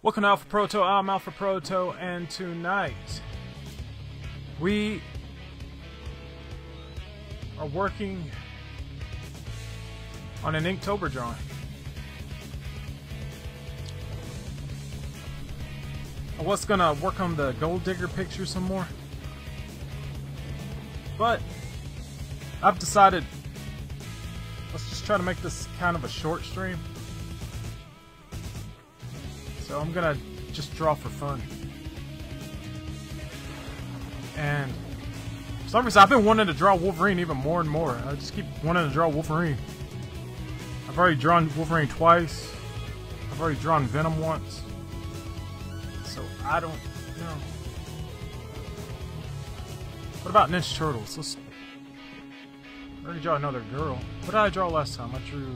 Welcome to Alpha Proto. I'm Alpha Proto, and tonight we are working on an Inktober drawing. I was gonna work on the gold digger picture some more, but I've decided let's just try to make this kind of a short stream. So I'm gonna just draw for fun. And for some reason I've been wanting to draw Wolverine even more and more. I just keep wanting to draw Wolverine. I've already drawn Wolverine twice. I've already drawn Venom once. So I don't know. What about Ninja Turtles? I already draw another girl. What did I draw last time? I drew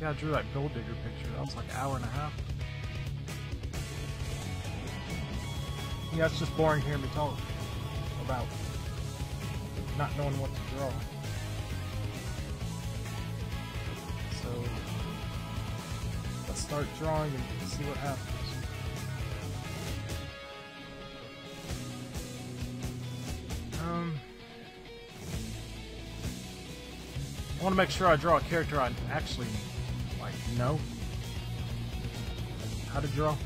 that gold digger picture. That was like an hour and a half. Yeah, it's just boring hearing me talk about not knowing what to draw. So let's start drawing and see what happens. I want to make sure I draw a character I actually know how to draw.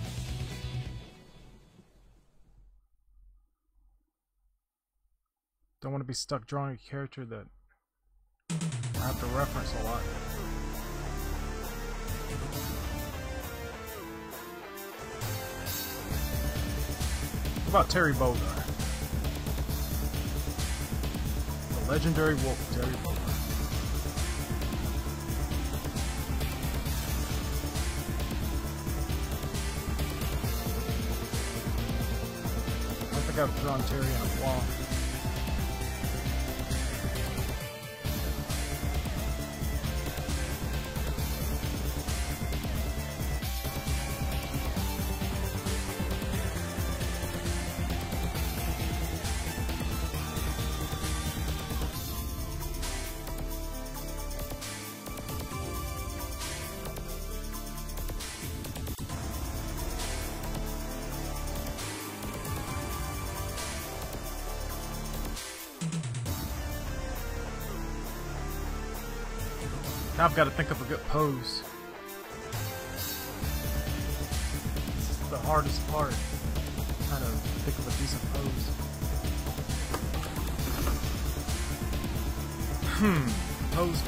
Don't want to be stuck drawing a character that I have to reference a lot. What about Terry Bogard? The legendary wolf, Terry Bogard. I think I've drawn Terry on a wall. Now I've got to think of a good pose. This is the hardest part. Trying to think of a decent pose. Pose.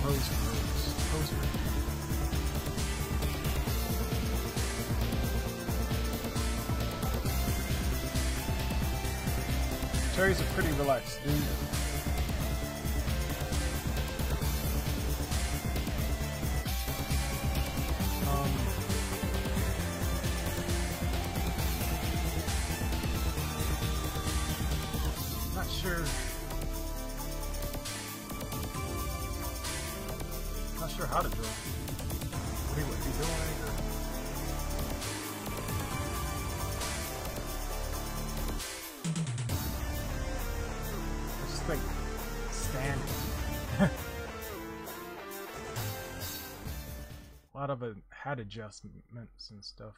Terry's a pretty relaxed dude. Not sure how to draw. What he would be doing. I just think standing. A lot of hat adjustments and stuff.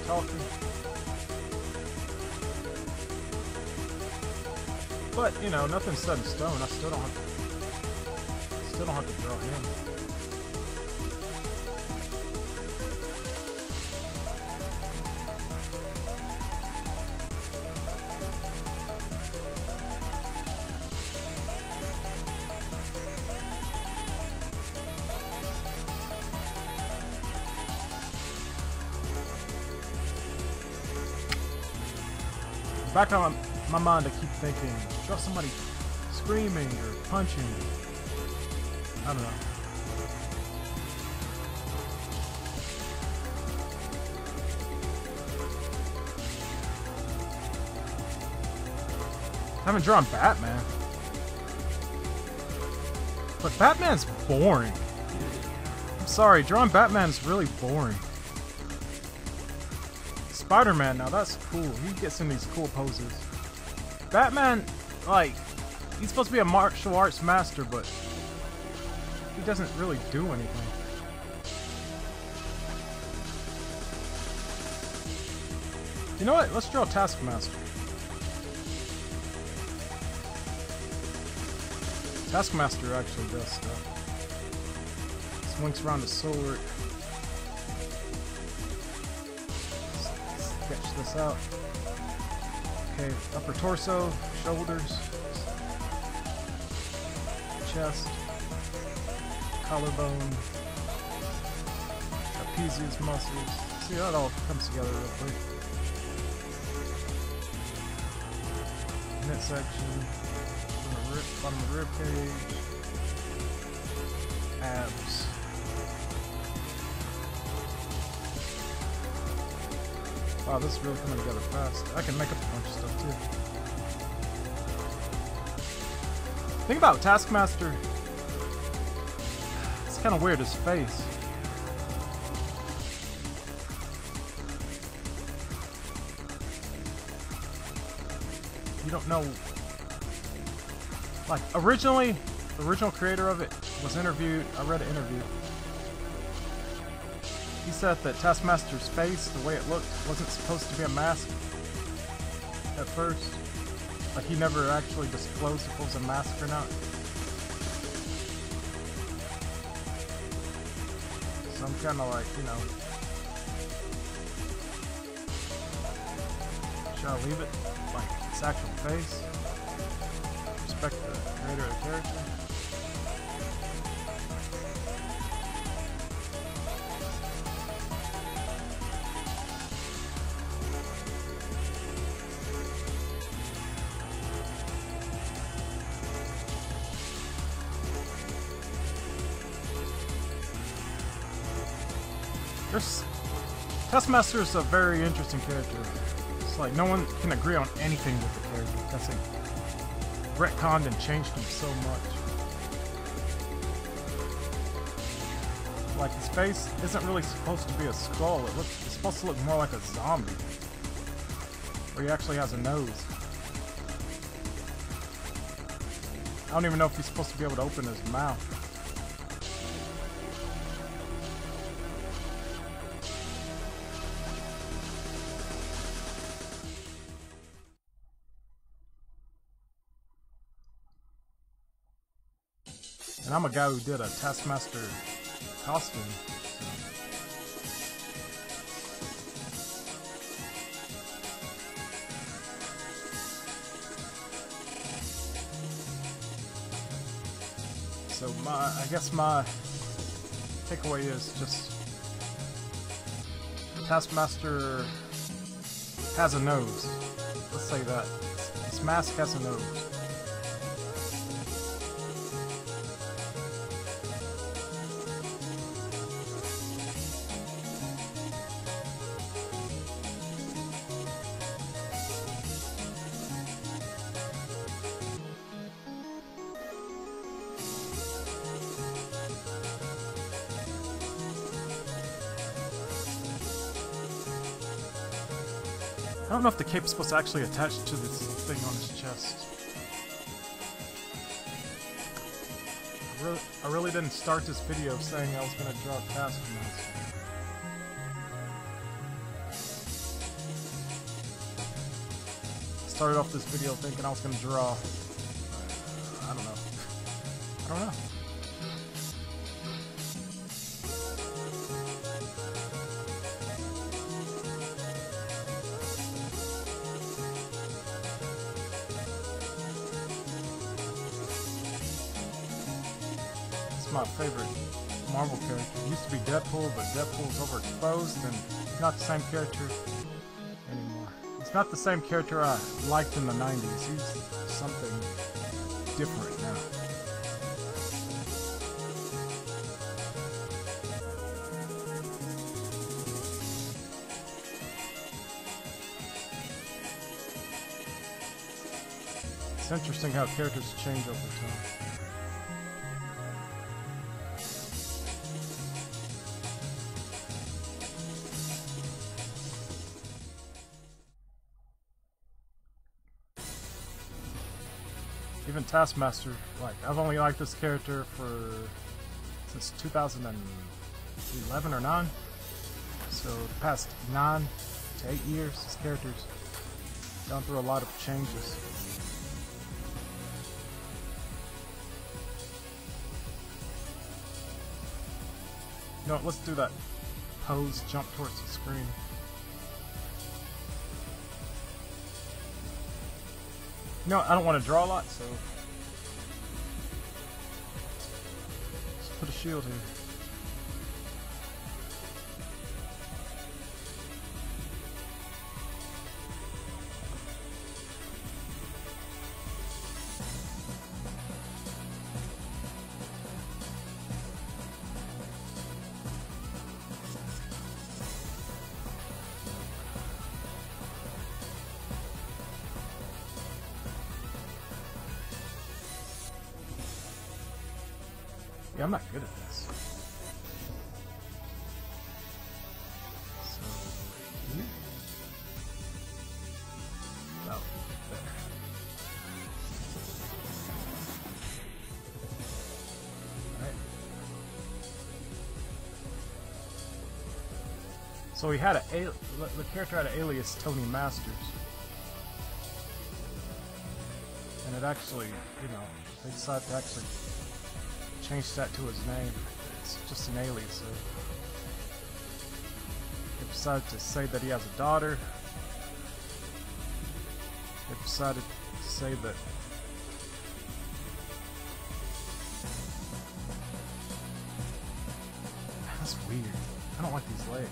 Talking. But you know, nothing's set in stone. I still don't have to draw him. Back on my mind, I keep thinking, draw somebody screaming or punching. I don't know. I haven't drawn Batman. But Batman's boring. I'm sorry, drawing Batman's really boring. Spider-Man, now that's cool. He gets in these cool poses. Batman, like, he's supposed to be a martial arts master, but he doesn't really do anything. You know what? Let's draw Taskmaster. Taskmaster actually does stuff. Swings around the sword. Sketch this out. Okay, upper torso, shoulders, chest, collarbone, trapezius muscles. See how it all comes together real quick. Midsection, bottom of the rib cage, abs. Wow, this is really coming together fast. I can make up a bunch of stuff too. Think about Taskmaster. It's kind of weird, his face. You don't know. Like, originally, the original creator of it was interviewed. I read an interview. He said that Taskmaster's face, the way it looked, wasn't supposed to be a mask at first. Like, he never actually disclosed if it was a mask or not. So I'm kind of like, you know, should I leave it like its actual face? Respect the creator of the character. Taskmaster is a very interesting character. It's like no one can agree on anything with the character because they retconned and changed him so much. Like, his face isn't really supposed to be a skull. It's supposed to look more like a zombie. Where he actually has a nose. I don't even know if he's supposed to be able to open his mouth. And I'm a guy who did a Taskmaster costume. So I guess my takeaway is just Taskmaster has a nose. Let's say that. This mask has a nose. I don't know if the cape is supposed to actually attach to this thing on his chest. I really didn't start this video saying I was going to draw Taskmaster. Started off this video thinking I was going to draw... I don't know. I don't know. My favorite Marvel character. It used to be Deadpool, but Deadpool's overexposed and he's not the same character anymore. It's not the same character I liked in the 90s. He's something different now. It's interesting how characters change over time. even Taskmaster, like, I've only liked this character since 2011 or 9. So the past 9 to 8 years, this character's gone through a lot of changes. You know what, let's do that pose, jump towards the screen. You know what, I don't want to draw a lot, so let's put a shield here. Yeah, I'm not good at this. So, here? No, there. Alright. So he had the character had an alias, Tony Masters. And it actually, you know, they decided to actually change that to his name. It's just an alias. So they decided to say that he has a daughter. They decided to say that that's weird. I don't like these legs.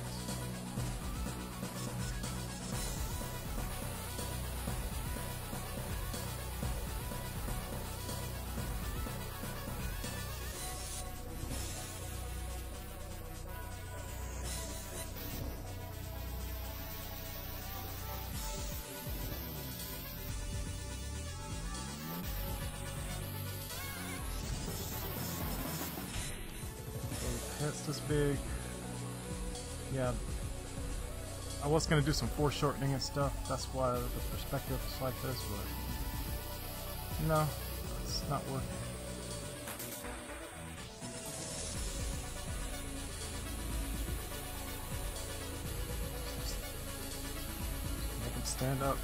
It's this big. Yeah, I was gonna do some foreshortening and stuff. That's why the perspective is like this, but no, it's not working. Just make him stand up.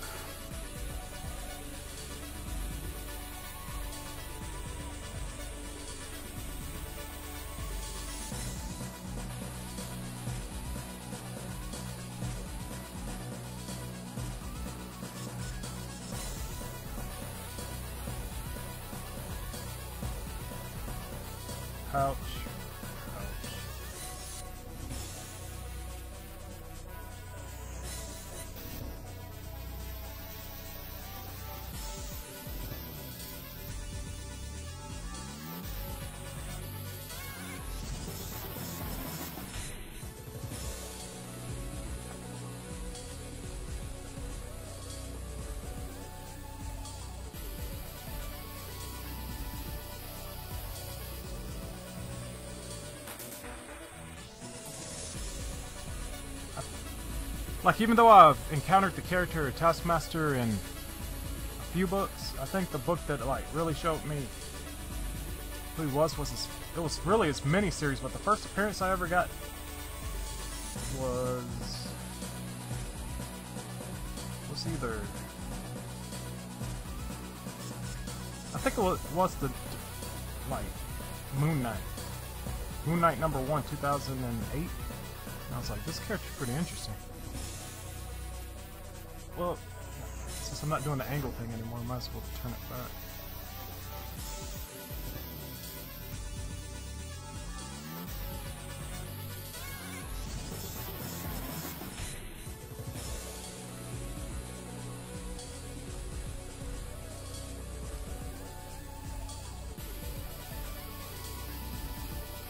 Ouch. Ouch. Like, even though I've encountered the character Taskmaster in a few books, I think the book that, like, really showed me who he was it was really his mini-series, but the first appearance I ever got was either, I think it was the, like, Moon Knight number 1, 2008, and I was like, this character's pretty interesting. Well, since I'm not doing the angle thing anymore, I might as well turn it back.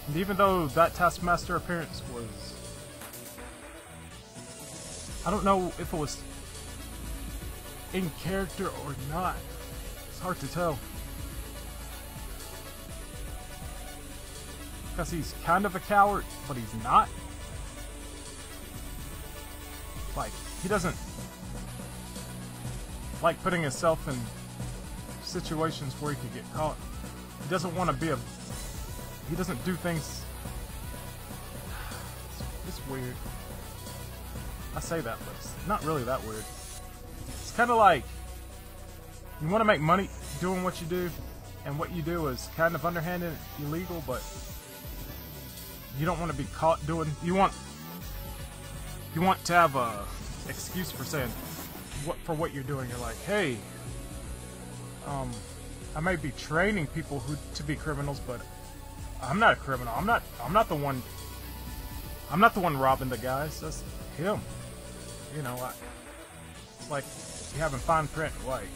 And even though that Taskmaster appearance was, I don't know if it was in character or not. It's hard to tell. Because he's kind of a coward, but he's not. Like, he doesn't like putting himself in situations where he could get caught. He doesn't want to be a... He doesn't do things... It's weird. I say that, but it's not really that weird. It's kind of like... You want to make money doing what you do, and what you do is kind of underhanded, illegal, but... You don't want to be caught doing... You want to have a excuse for saying... For what you're doing. You're like, hey... I may be training people to be criminals, but I'm not a criminal. I'm not the one robbing the guys. That's him. You know, it's like you having fine print. Like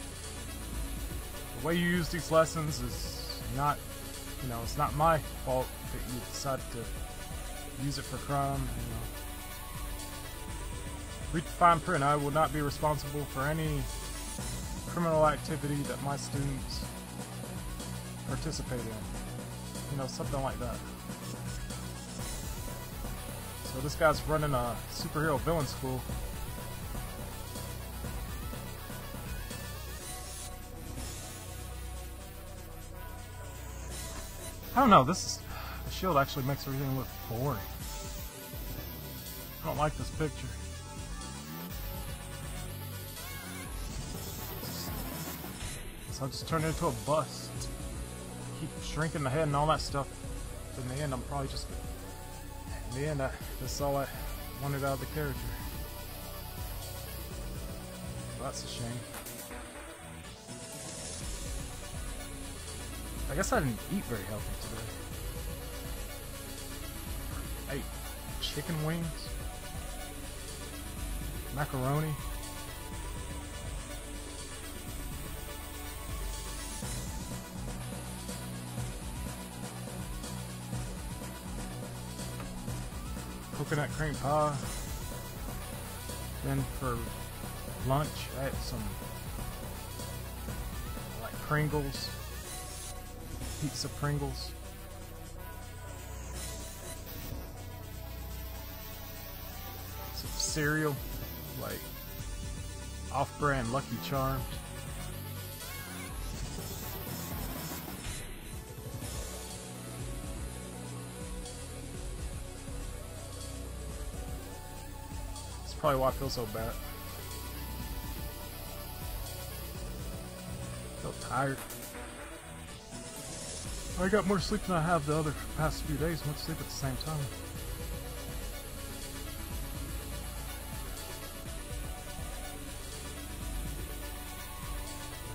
the way you use these lessons is not, you know, it's not my fault that you decided to use it for crime. You know, read the fine print. I will not be responsible for any criminal activity that my students participate in. You know, something like that. So this guy's running a superhero villain school. I don't know, the shield actually makes everything look boring. I don't like this picture. So I'll just turn it into a bust. Keep shrinking the head and all that stuff. In the end, I'm probably just... In the end, that's all I wanted out of the character. Well, that's a shame. I guess I didn't eat very healthy today. I ate chicken wings, macaroni, coconut cream pie. Then for lunch, I had some like Pringles, pizza Pringles. Some cereal, like off-brand Lucky Charms. Probably why I feel so bad. I feel tired. I got more sleep than I have the other past few days. Went to sleep at the same time.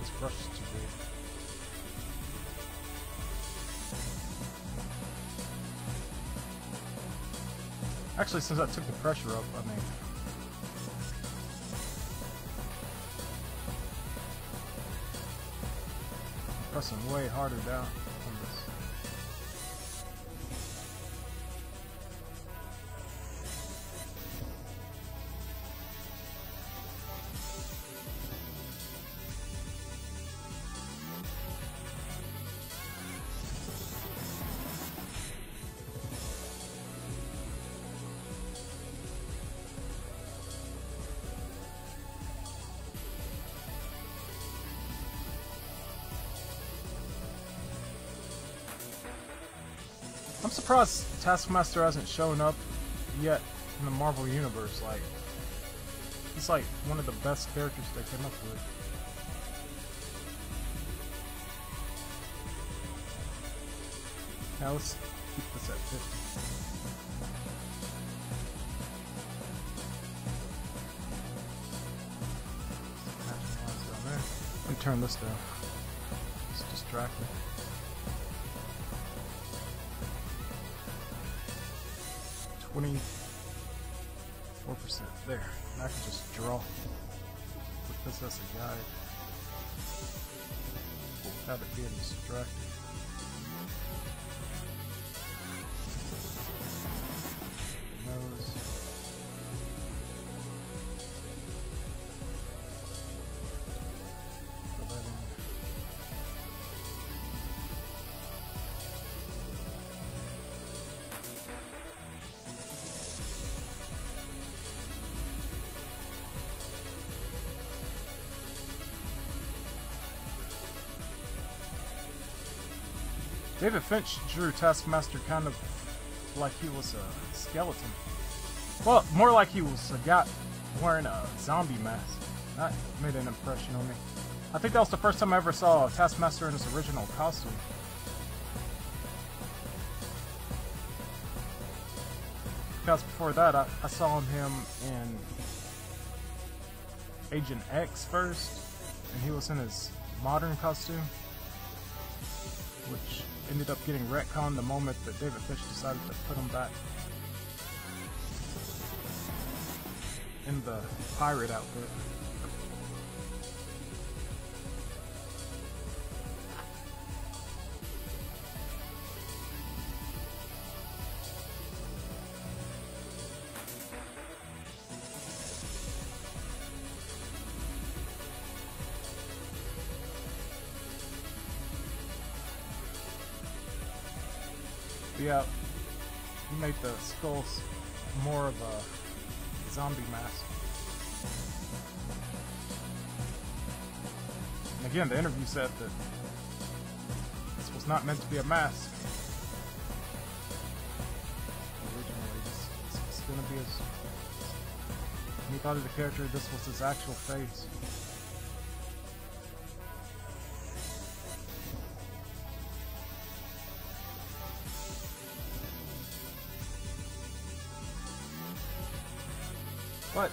This brush is too big. Actually, since I took the pressure up, I mean... pressing way harder down on this. I'm surprised Taskmaster hasn't shown up yet in the Marvel Universe. Like, he's like one of the best characters they came up with. Now let's keep this at 50. Let me turn this down. It's distracting. 24%. There. And I can just draw with this as a guide without it being distracting. Nose. Fill that in. David Finch drew Taskmaster kind of like he was a skeleton. Well, more like he was a guy wearing a zombie mask. That made an impression on me. I think that was the first time I ever saw Taskmaster in his original costume. Because before that, I saw him in Agent X first, and he was in his modern costume, which ended up getting retconned the moment that David Finch decided to put him back in the pirate outfit. Yeah, he made the skulls more of a zombie mask. And again, the interview said that this was not meant to be a mask. Originally, this was going to be his... He thought of the character, this was his actual face. But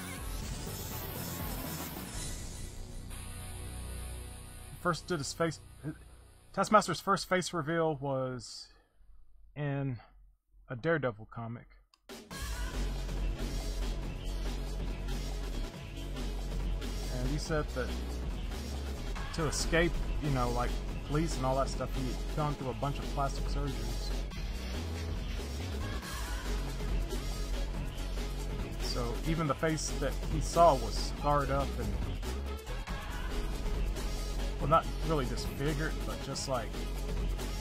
first did his face. Taskmaster's first face reveal was in a Daredevil comic. And he said that to escape, you know, like police and all that stuff, he had gone through a bunch of plastic surgeries. So even the face that he saw was scarred up and, well, not really disfigured, but just like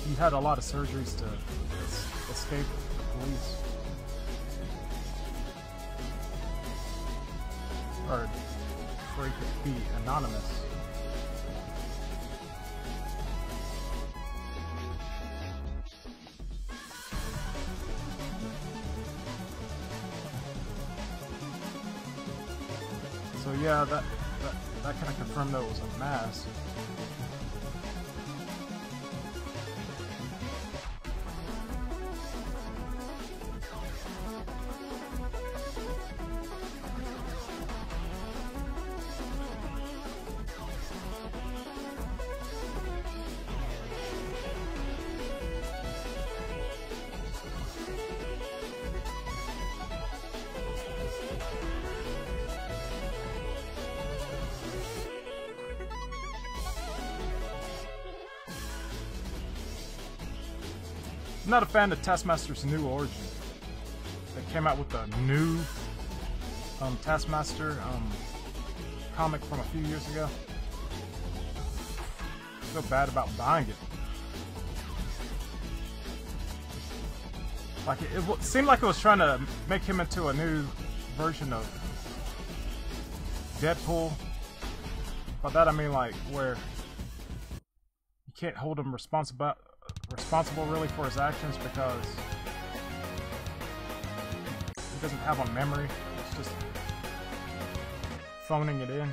he had a lot of surgeries to escape the police. Or before he could be anonymous. So yeah, that kind of confirmed that it was a mask. I'm not a fan of Taskmaster's new origin. They came out with a new Taskmaster comic from a few years ago. I feel bad about buying it. Like it seemed like it was trying to make him into a new version of Deadpool. By that I mean like where you can't hold him responsible really for his actions because he doesn't have a memory. It's just phoning it in.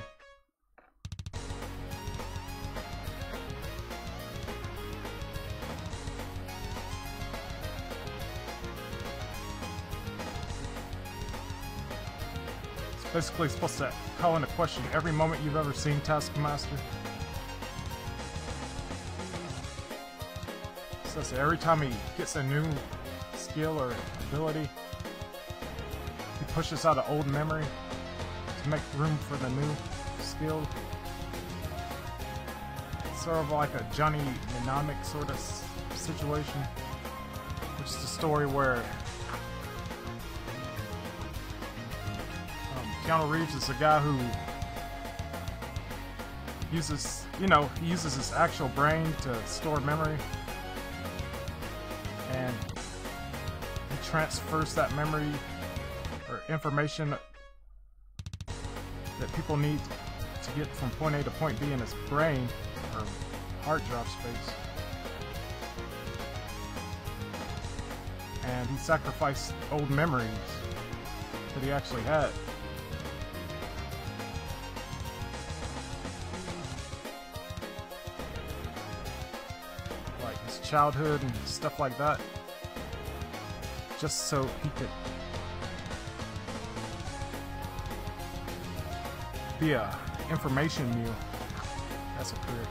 It's basically supposed to call into question every moment you've ever seen Taskmaster. So every time he gets a new skill or ability, he pushes out an old memory to make room for the new skill. It's sort of like a Johnny Mnemonic sort of situation, which is the story where Keanu Reeves is a guy who uses, he uses his actual brain to store memory. And he transfers that memory or information that people need to get from point A to point B in his brain or hard drive space. and he sacrificed old memories that he actually had. Like his childhood and stuff like that. Just so he could be a information mule. That's a career.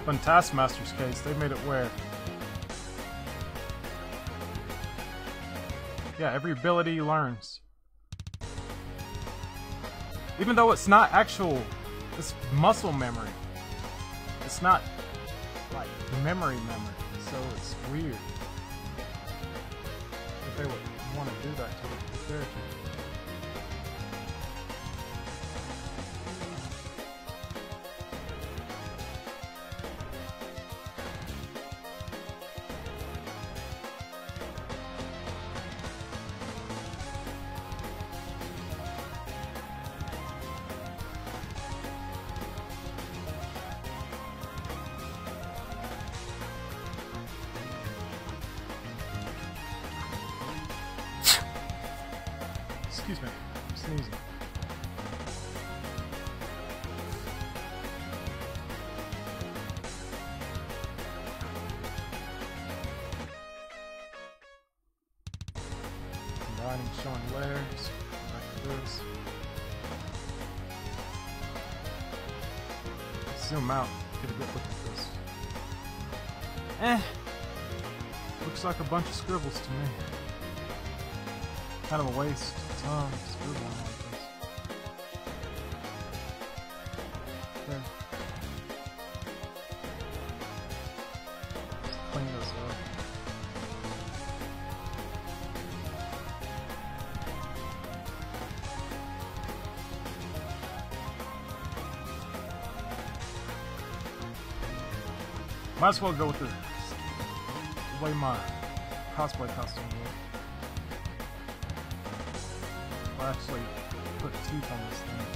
But in Taskmaster's case, they made it where, yeah, every ability he learns, even though it's not actual, it's muscle memory. It's not like memory, so it's weird if they would want to do that to the character. Excuse me, I'm sneezing. Combining, showing layers, like this. Zoom out, get a good look at this. Looks like a bunch of scribbles to me. Kind of a waste of time scribbling like this. Okay. Let's clean this up. Might as well go with the way my cosplay costume looks. I'll actually put teeth on this thing.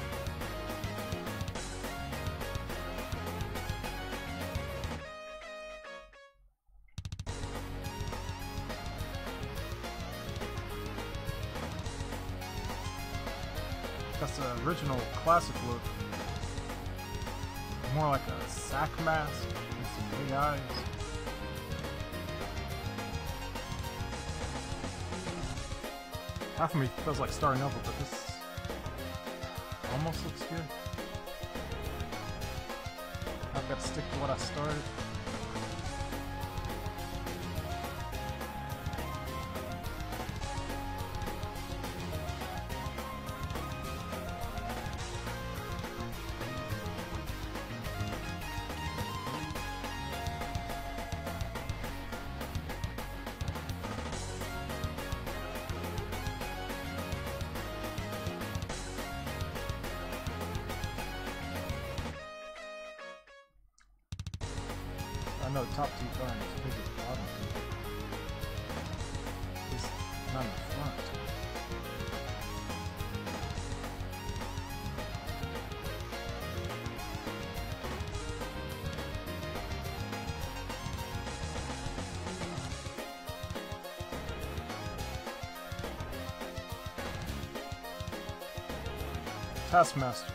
That's the original classic look. More like a sack mask and some big eyes. Half of me feels like starting over, but this almost looks good. I've got to stick to what I started. I know the top teeth aren't as big as the bottom teeth. At least not in the front. Taskmaster.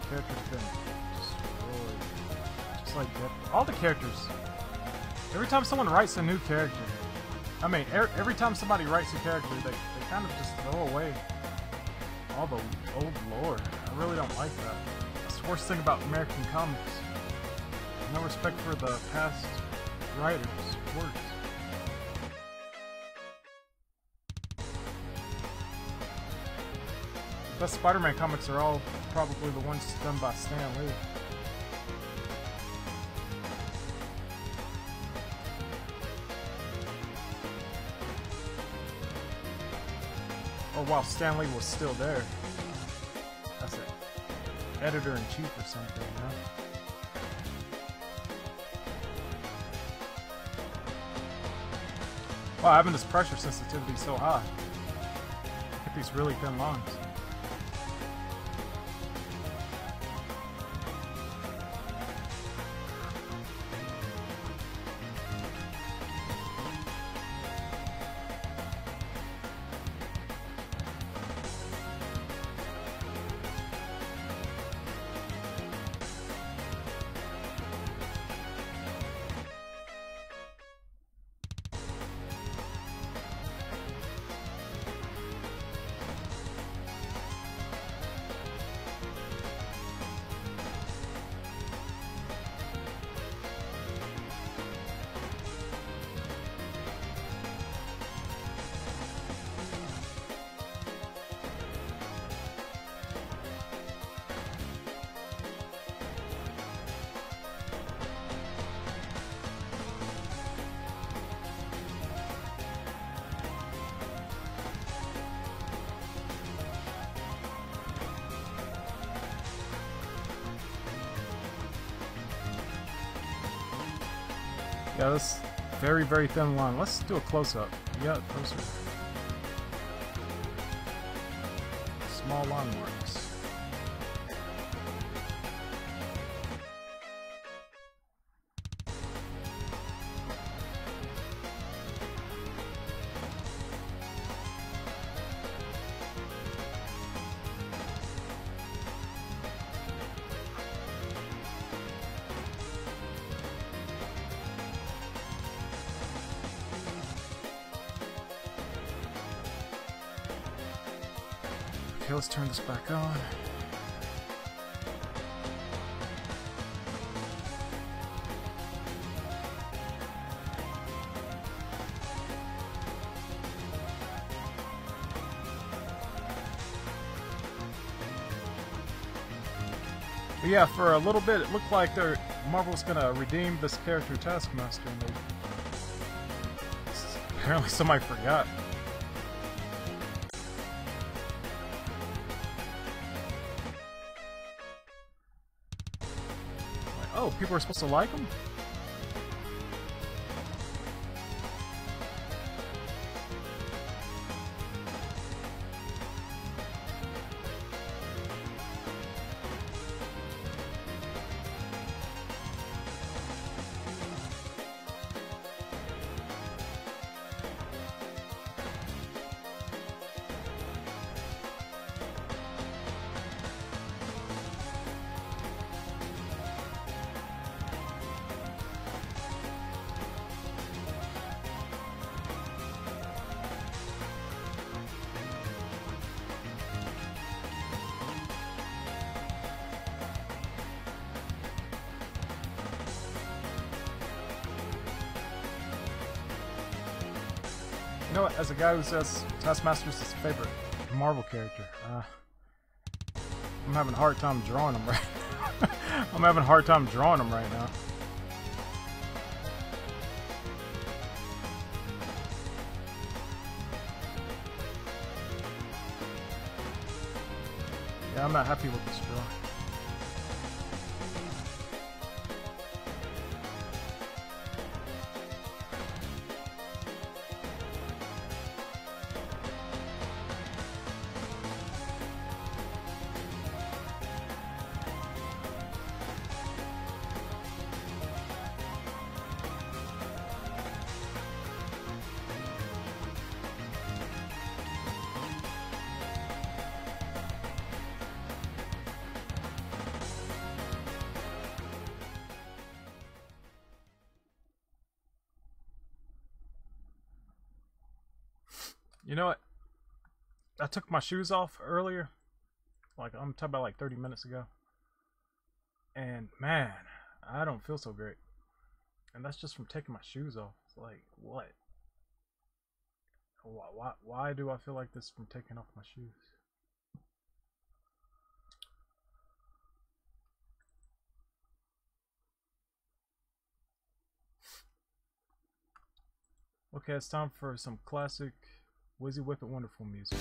Character's been destroyed. Just like that. All the characters. Every time someone writes a new character, I mean, every time somebody writes a character, they kind of just throw away all the old lore. I really don't like that. That's the worst thing about American comics. No respect for the past writers' works. The best Spider-Man comics are all probably the ones done by Stan Lee. Or while Stan Lee was still there. That's it. Editor-in-chief or something, you know? Wow, having this pressure sensitivity so high. Get these really thin lines. Yeah, this very, very thin line. Let's do a close-up. Yeah, closer. Small line marks. Okay, let's turn this back on. But yeah, for a little bit, it looked like Marvel's gonna redeem this character Taskmaster, and apparently somebody forgot. Oh, people are supposed to like him? You know what, as a guy who says Taskmaster's his favorite Marvel character, I'm having a hard time drawing him right now. I'm having a hard time drawing him right now. Yeah, I'm not happy with this drawing. You know what? I took my shoes off earlier. Like, I'm talking about like 30 minutes ago. And man, I don't feel so great. And that's just from taking my shoes off. It's like, what? Why do I feel like this from taking off my shoes? Okay, it's time for some classic Wizzy Whip It Wonderful music.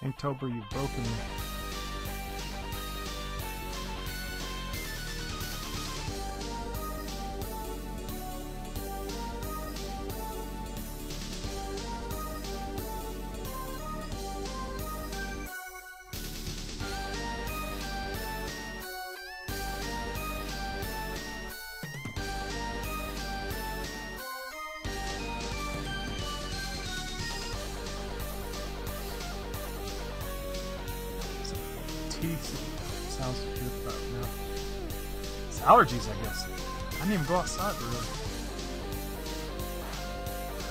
Inktober, you've broken me. Teeth sounds good about now. It's allergies, I guess. I didn't even go outside really.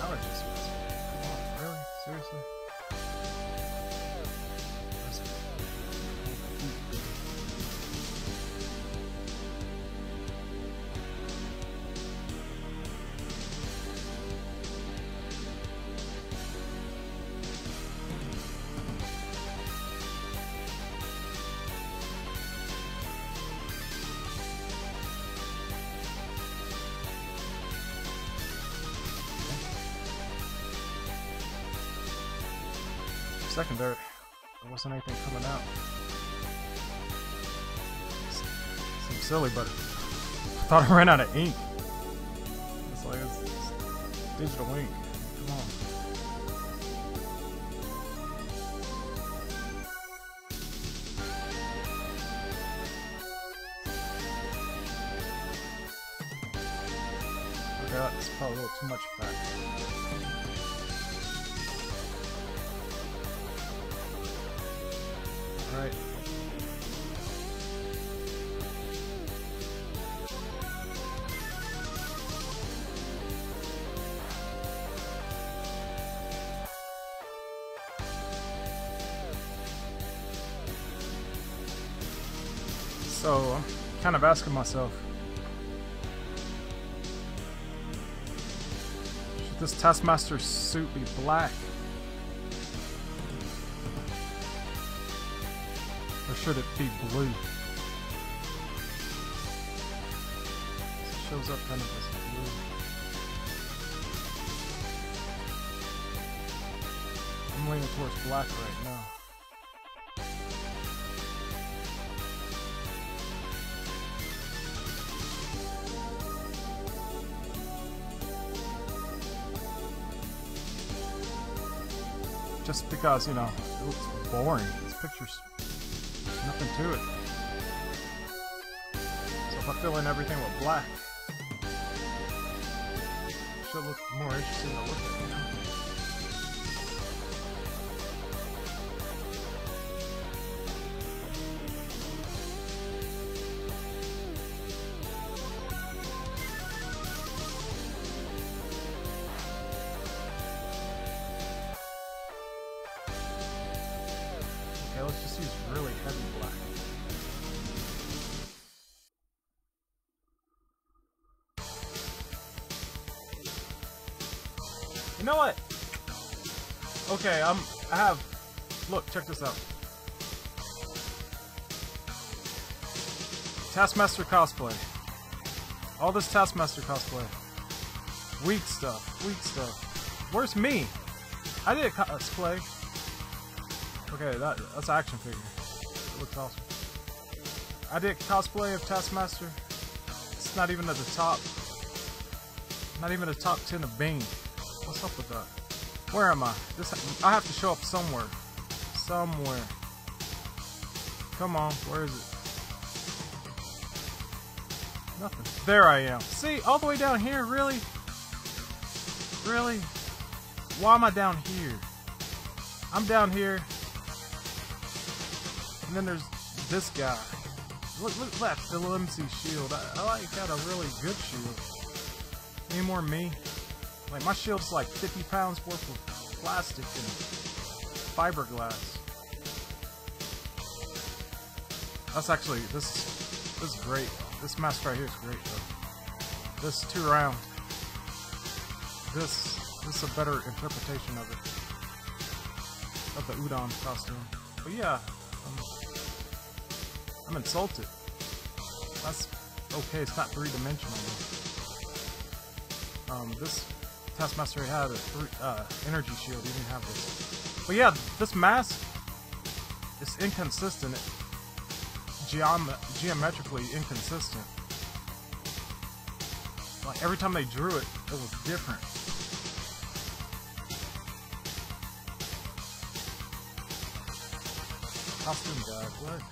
Allergies. Come on, really? Seriously? Secondary, there wasn't anything coming out. Seems silly, but I thought I ran out of ink. It's like it's digital ink. Come on. Okay, that's probably a little too much fat. Right. So I'm kind of asking myself, should this Taskmaster suit be black? Or should it be blue? It shows up kind of as blue. I'm leaning towards black right now. Just because, you know, it looks boring. This picture's nothing to it. So if I fill in everything with black, it should look more interesting to look at, you know? Okay, let's just use really heavy black. You know what? Okay, I have, look, check this out. Taskmaster cosplay. All this Taskmaster cosplay. Weak stuff, weak stuff. Where's me? I did a cosplay. Okay, that's an action figure. It looks awesome. I did cosplay of Taskmaster. It's not even at the top. Not even the top 10 of Bing. What's up with that? Where am I? I have to show up somewhere. Somewhere. Come on, where is it? Nothing. There I am. See, all the way down here, really? Really? Why am I down here? I'm down here. And then there's this guy. Look at that flimsy shield. I like that, a really good shield. Any more me? Like, my shield's like 50 pounds worth of plastic and fiberglass. That's actually, this is great. This mask right here is great though. This 2-round. This is a better interpretation of it. Of the udon costume. But yeah, I'm insulted. That's okay, it's not 3-dimensional. This Taskmaster had a energy shield, he didn't have this. But yeah, this mask, it's inconsistent. Geometrically inconsistent. Like every time they drew it, it was different. Costume guide, what?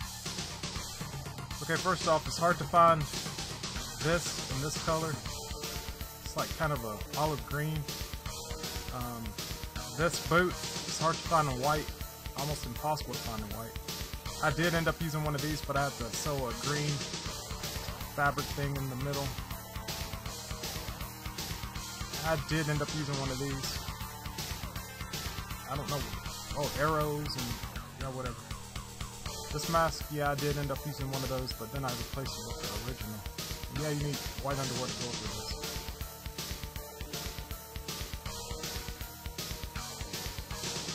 Okay, first off, it's hard to find this in this color. It's like kind of a olive green. This boot, it's hard to find in white. Almost impossible to find in white. I did end up using one of these, but I had to sew a green fabric thing in the middle. I did end up using one of these. I don't know. Oh, arrows and yeah, whatever. This mask, yeah, I did end up using one of those, but then I replaced it with the original. And yeah, you need white underwear to go with this.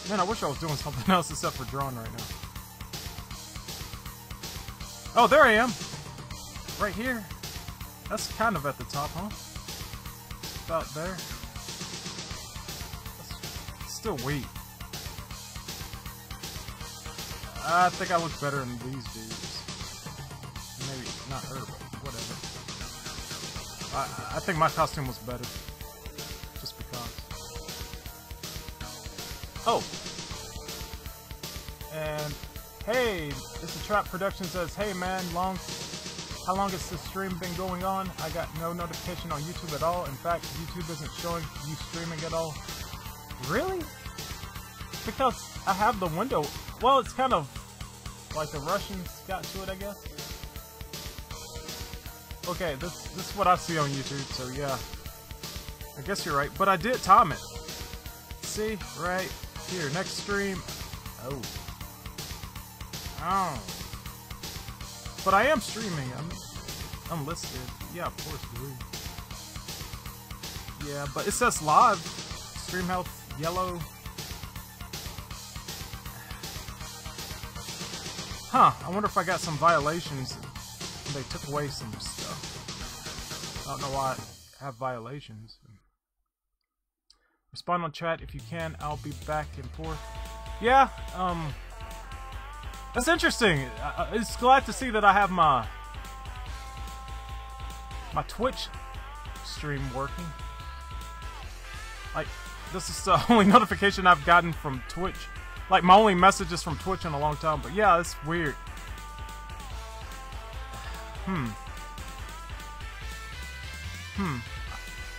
Man, I wish I was doing something else except for drawing right now. Oh, there I am! Right here. That's kind of at the top, huh? About there. That's still weak. I think I look better than these dudes. Maybe not her, but whatever. I think my costume was better. Just because. Oh! And hey, it's a Trap Production says, hey man, how long has this stream been going on? I got no notification on YouTube at all. In fact, YouTube isn't showing you streaming at all. Really? Because I have the window. Well, it's kind of like the Russians got to it, I guess. Okay, this is what I see on YouTube, so yeah. I guess you're right, but I did time it. See, right here, next stream. Oh. Oh. But I am streaming. I'm listed. Yeah, of course, dude. Yeah, but it says live. Stream health yellow. Huh, I wonder if I got some violations. They took away some stuff. I don't know why I have violations. Respond on chat if you can. I'll be back and forth. Yeah, that's interesting. It's glad to see that I have my Twitch stream working. Like, this is the only notification I've gotten from Twitch. Like, my only messages from Twitch in a long time. But yeah, it's weird.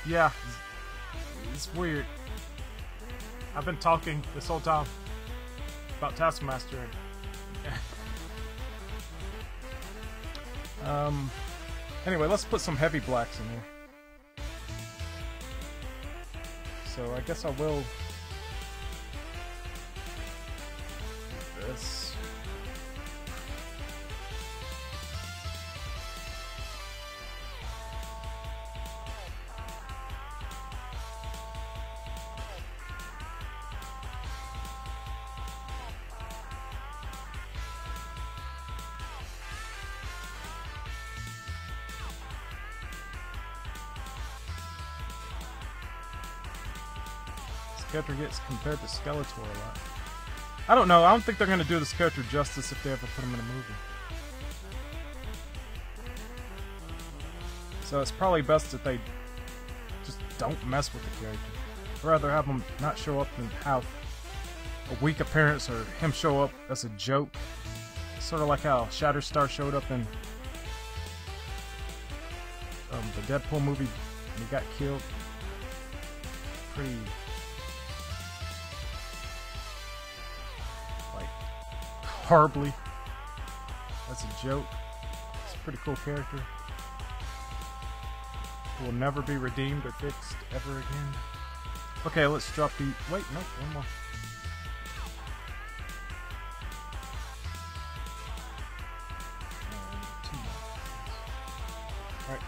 Yeah, it's weird. I've been talking this whole time about Taskmaster. Anyway, let's put some heavy blacks in here. So I guess I will. This. Character gets compared to Skeletor a lot. I don't know. I don't think they're gonna do this character justice if they ever put him in a movie. So it's probably best that they just don't mess with the character. I'd rather have him not show up than have a weak appearance or him show up as a joke. Sort of like how Shatterstar showed up in the Deadpool movie and he got killed. Pretty. Horribly. That's a joke. It's a pretty cool character. Will never be redeemed or fixed ever again. Okay, let's drop the. Wait, no, one more. And two more. Alright.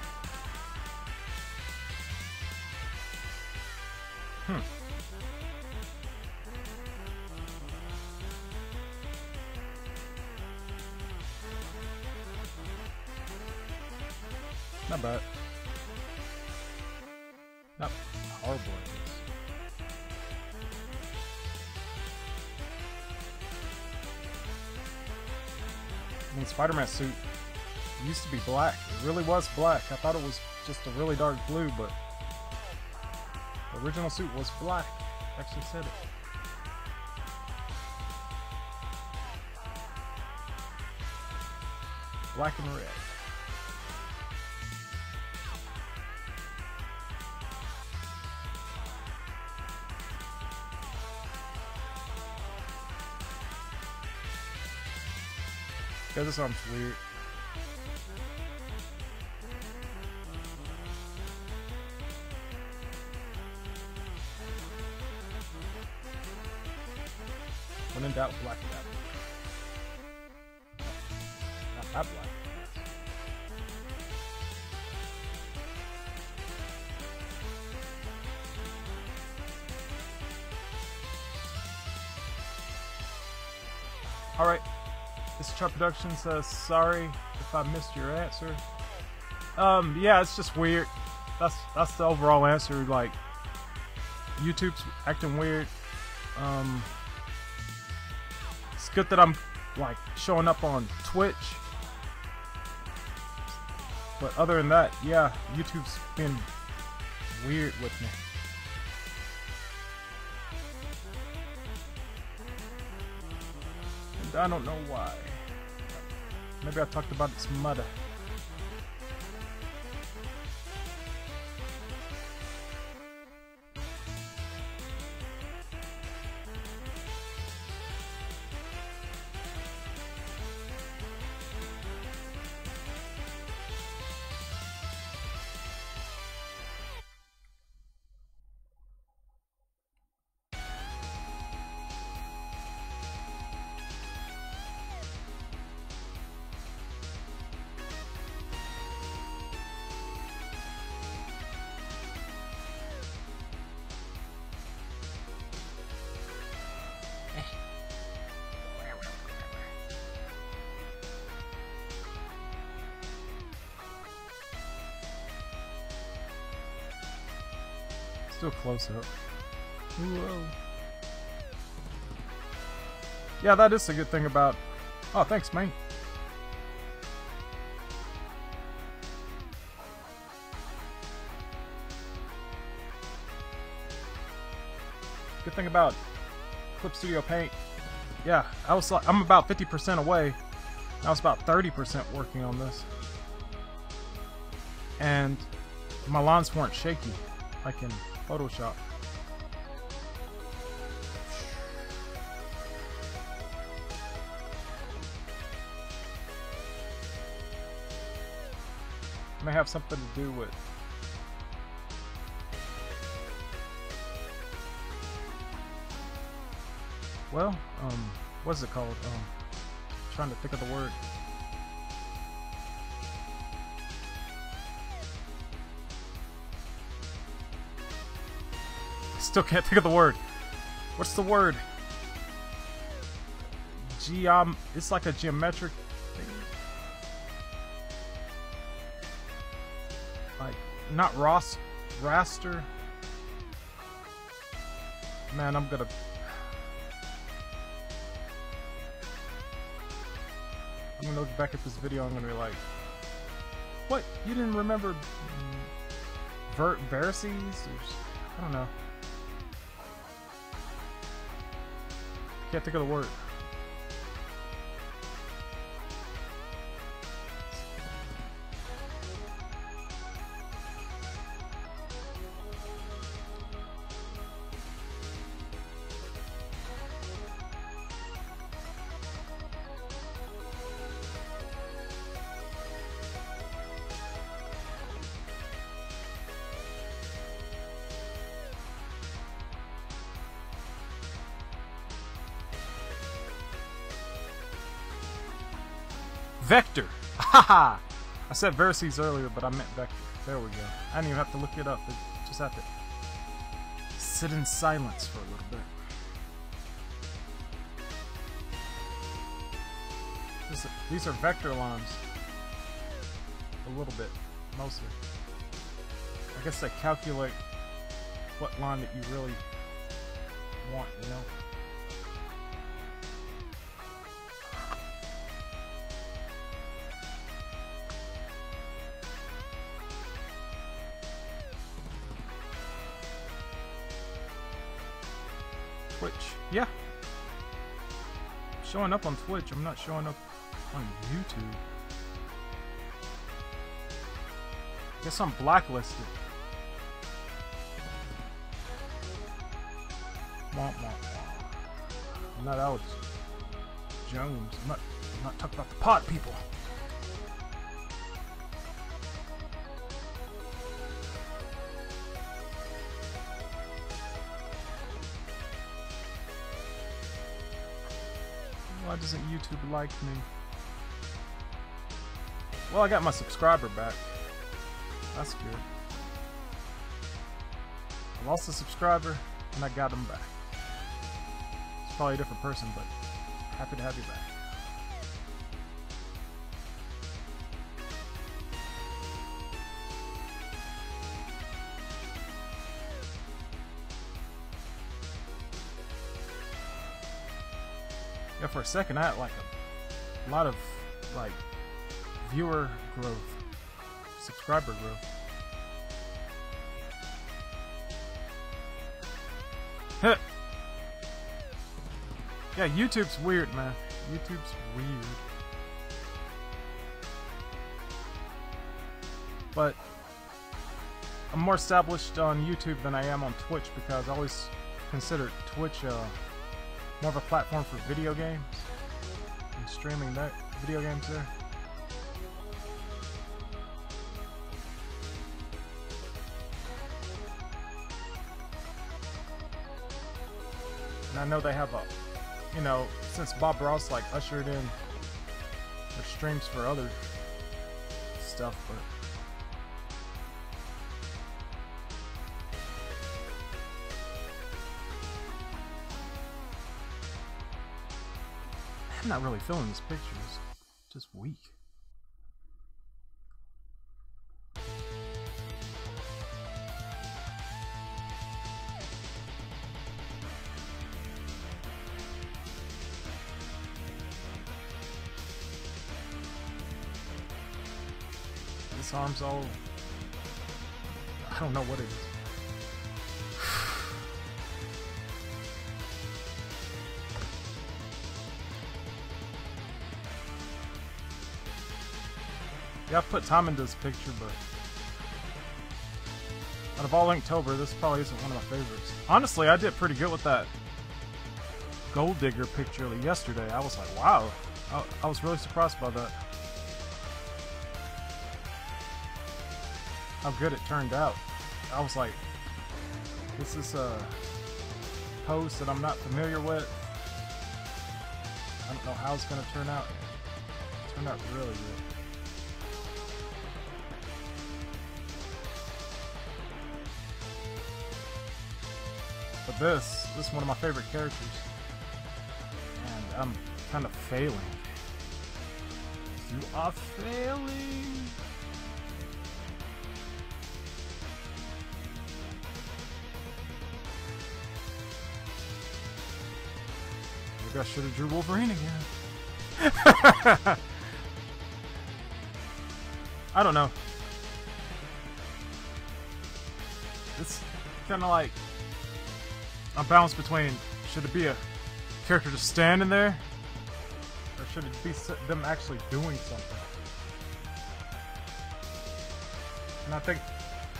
Not bad. Not horrible, I guess. I mean, Spider-Man suit used to be black. It really was black. I thought it was just a really dark blue, but the original suit was black. Actually said it. Black and red. Yeah, this arm's weird. When in doubt, black it out. Not that black. Alright. This Chart Production says, sorry if I missed your answer. Yeah, it's just weird. That's the overall answer. Like, YouTube's acting weird. It's good that I'm like showing up on Twitch, but other than that, yeah, YouTube's been weird with me. And I don't know why. Maybe I talked about its mother. Do a close up. Whoa. Yeah, that is a good thing about. Oh, thanks, man. Good thing about Clip Studio Paint. Yeah, I'm about 50% away. I was about 30% working on this, and my lines weren't shaky like in Photoshop. May have something to do with what's it called? Trying to think of the word. Still can't think of the word. What's the word? It's like a geometric thing. Like, not raster. Man, I'm gonna look back at this video. I'm gonna be like, what? You didn't remember vertices? I don't know. Can't think of the word. Vector! Haha! I said vertices earlier, but I meant vector. There we go. I didn't even have to look it up. I just have to sit in silence for a little bit. These are vector lines. A little bit, mostly. I guess they calculate what line that you really want, you know? Twitch. Yeah. Showing up on Twitch. I'm not showing up on YouTube. Guess I'm blacklisted. Womp womp. I'm not Alex Jones. I'm not talking about the pot people. Why doesn't YouTube like me? Well, I got my subscriber back. That's good. I lost a subscriber and I got him back. It's probably a different person, but happy to have you back. Yeah, for a second I had like a lot of like viewer growth, subscriber growth. Heh. Yeah, YouTube's weird, man. YouTube's weird. But I'm more established on YouTube than I am on Twitch because I always considered Twitch more of a platform for video games and streaming that video games there. And I know they have a, you know, since Bob Ross like ushered in their streams for other stuff, but I'm not really feeling this picture. It's just weak. This arm's all... I don't know what it is. Yeah, I've put time into this picture, but out of all Inktober, this probably isn't one of my favorites. Honestly, I did pretty good with that Gold Digger picture yesterday. I was like, wow. I was really surprised by that. How good it turned out. I was like, this is a pose that I'm not familiar with. I don't know how it's going to turn out. It turned out really good. But this is one of my favorite characters, and I'm kind of failing. You are failing. Maybe I should have drew Wolverine again. I don't know. It's kind of like a balance between, should it be a character just standing there, or should it be them actually doing something? And I think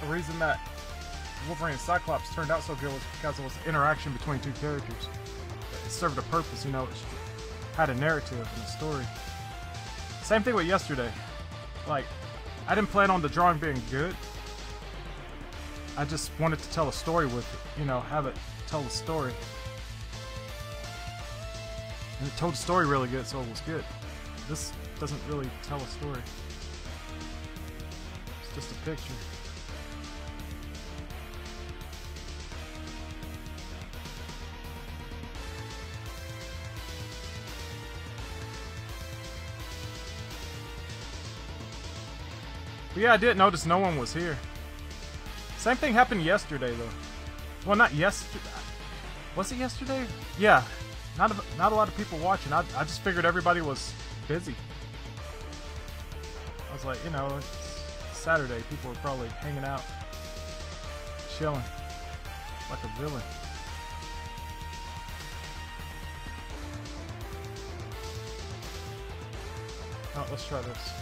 the reason that Wolverine and Cyclops turned out so good was because it was an interaction between two characters. It served a purpose, you know, it had a narrative and a story. Same thing with yesterday. Like, I didn't plan on the drawing being good. I just wanted to tell a story with it, you know, have it tell the story. And it told the story really good, so it was good. This doesn't really tell a story. It's just a picture. But yeah, I did notice no one was here. Same thing happened yesterday, though. Well, not yesterday. Was it yesterday? Yeah. Not a lot of people watching. I just figured everybody was busy. I was like, you know, it's Saturday. People were probably hanging out, chilling, like a villain. Oh, let's try this.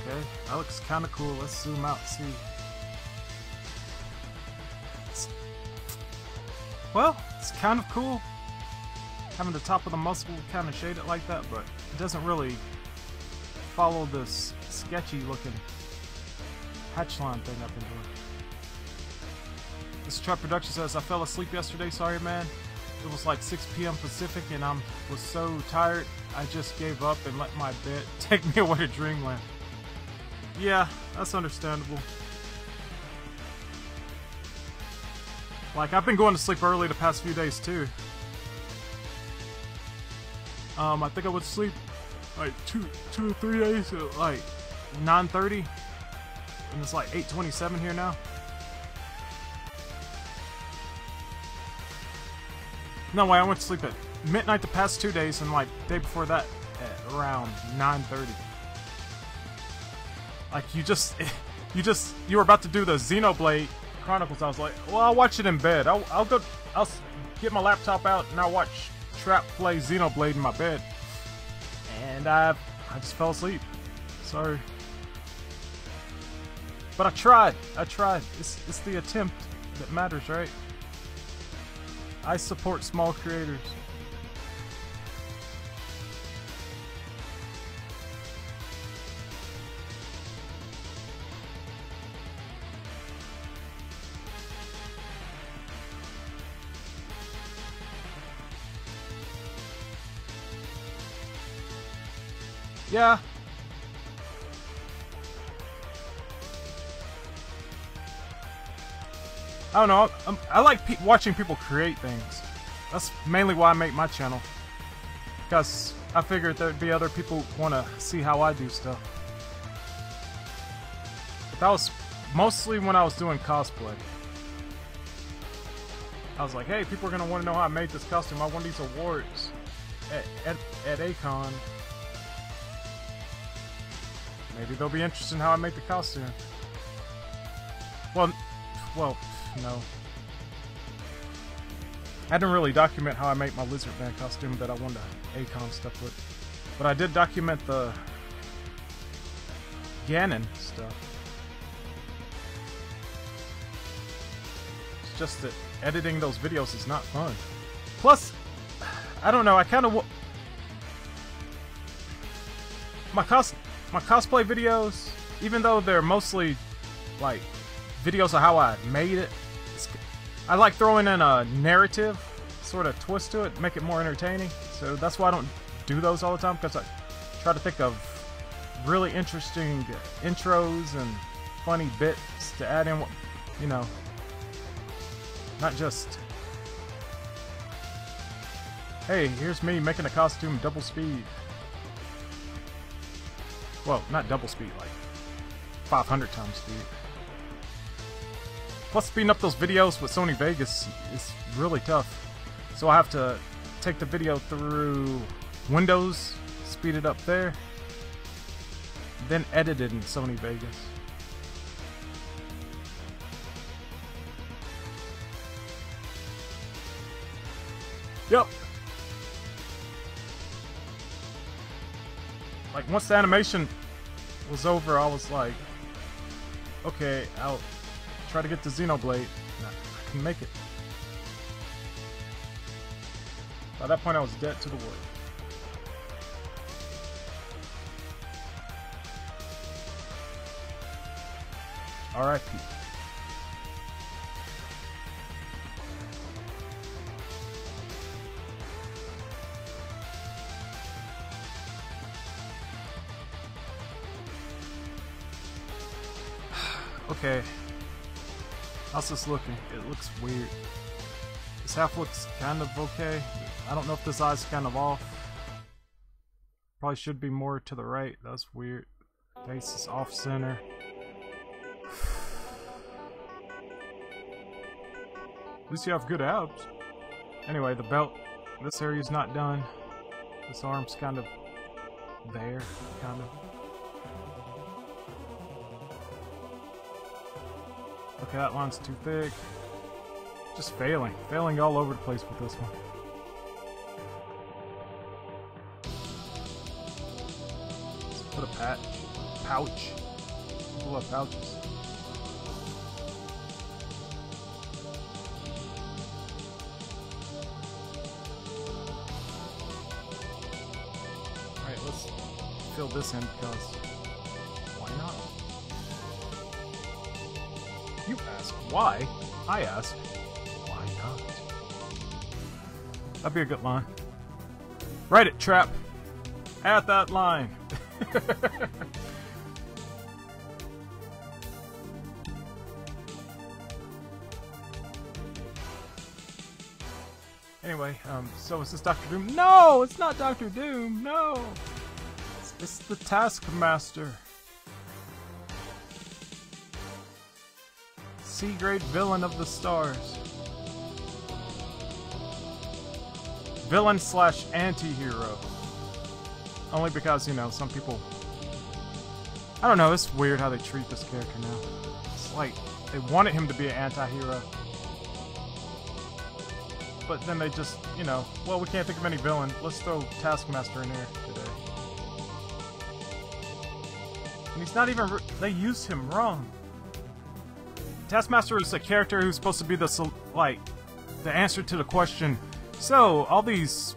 Okay, that looks kind of cool. Let's zoom out and see. It's kind of cool. Having the top of the muscle kind of shaded like that, but it doesn't really follow this sketchy looking hatchline thing I've been doing. This Trap Production says, I fell asleep yesterday, sorry man. It was like 6 p.m. Pacific and I was so tired I just gave up and let my bed take me away to dreamland. Yeah, that's understandable. Like, I've been going to sleep early the past few days too. I think I went to sleep like two or 3 days at like 9:30, and it's like 8:27 here now. No way, I went to sleep at midnight the past 2 days, and like the day before that at around 9:30. Like you were about to do the Xenoblade Chronicles. I was like, well, I'll watch it in bed. I'll get my laptop out and I'll watch Trap play Xenoblade in my bed. And I just fell asleep. Sorry. But I tried. It's the attempt that matters, right? I support small creators. Yeah. I don't know. I like watching people create things. That's mainly why I make my channel. Because I figured there'd be other people who want to see how I do stuff. But that was mostly when I was doing cosplay. I was like, hey, people are going to want to know how I made this costume. I won these awards at A-Kon. Maybe they'll be interested in how I make the costume. Well, no. I didn't really document how I make my Lizard Man costume that I won the A-Kon stuff with. But I did document the Ganon stuff. It's just that editing those videos is not fun. Plus, I don't know, I kind of... My cosplay videos, even though they're mostly like videos of how I made it, I like throwing in a narrative sort of twist to it, make it more entertaining. So that's why I don't do those all the time, because I try to think of really interesting intros and funny bits to add in, you know, not just, hey, here's me making a costume double speed. Well, not double speed, like 500 times speed. Plus, speeding up those videos with Sony Vegas is really tough. So I have to take the video through Windows, speed it up there, then edit it in Sony Vegas. Yep. Like, once the animation was over, I was like, okay, I'll try to get to Xenoblade. I can make it. By that point, I was dead to the world. R.I.P. Okay. How's this looking? It looks weird. This half looks kind of okay. I don't know if this eye's kind of off. Probably should be more to the right. That's weird. Face is off center. At least you have good abs. Anyway, the belt. This area's not done. This arm's kind of there. Kind of. Okay, that line's too thick. Just failing. Failing all over the place with this one. Let's put a pouch. People love pouches. Alright, let's fill this in because why not? You ask why, I ask why not? That'd be a good line. Write it, Trap. Add that line. Anyway, so is this Dr. Doom? No, it's not Dr. Doom. No, it's the Taskmaster. C-grade villain of the stars. Villain slash anti-hero. Only because, you know, some people... I don't know, it's weird how they treat this character now. It's like, they wanted him to be an anti-hero. But then they just, you know, well, we can't think of any villain. Let's throw Taskmaster in here today. And he's not even... They use him wrong. Taskmaster is a character who's supposed to be the, like, the answer to the question, so, all these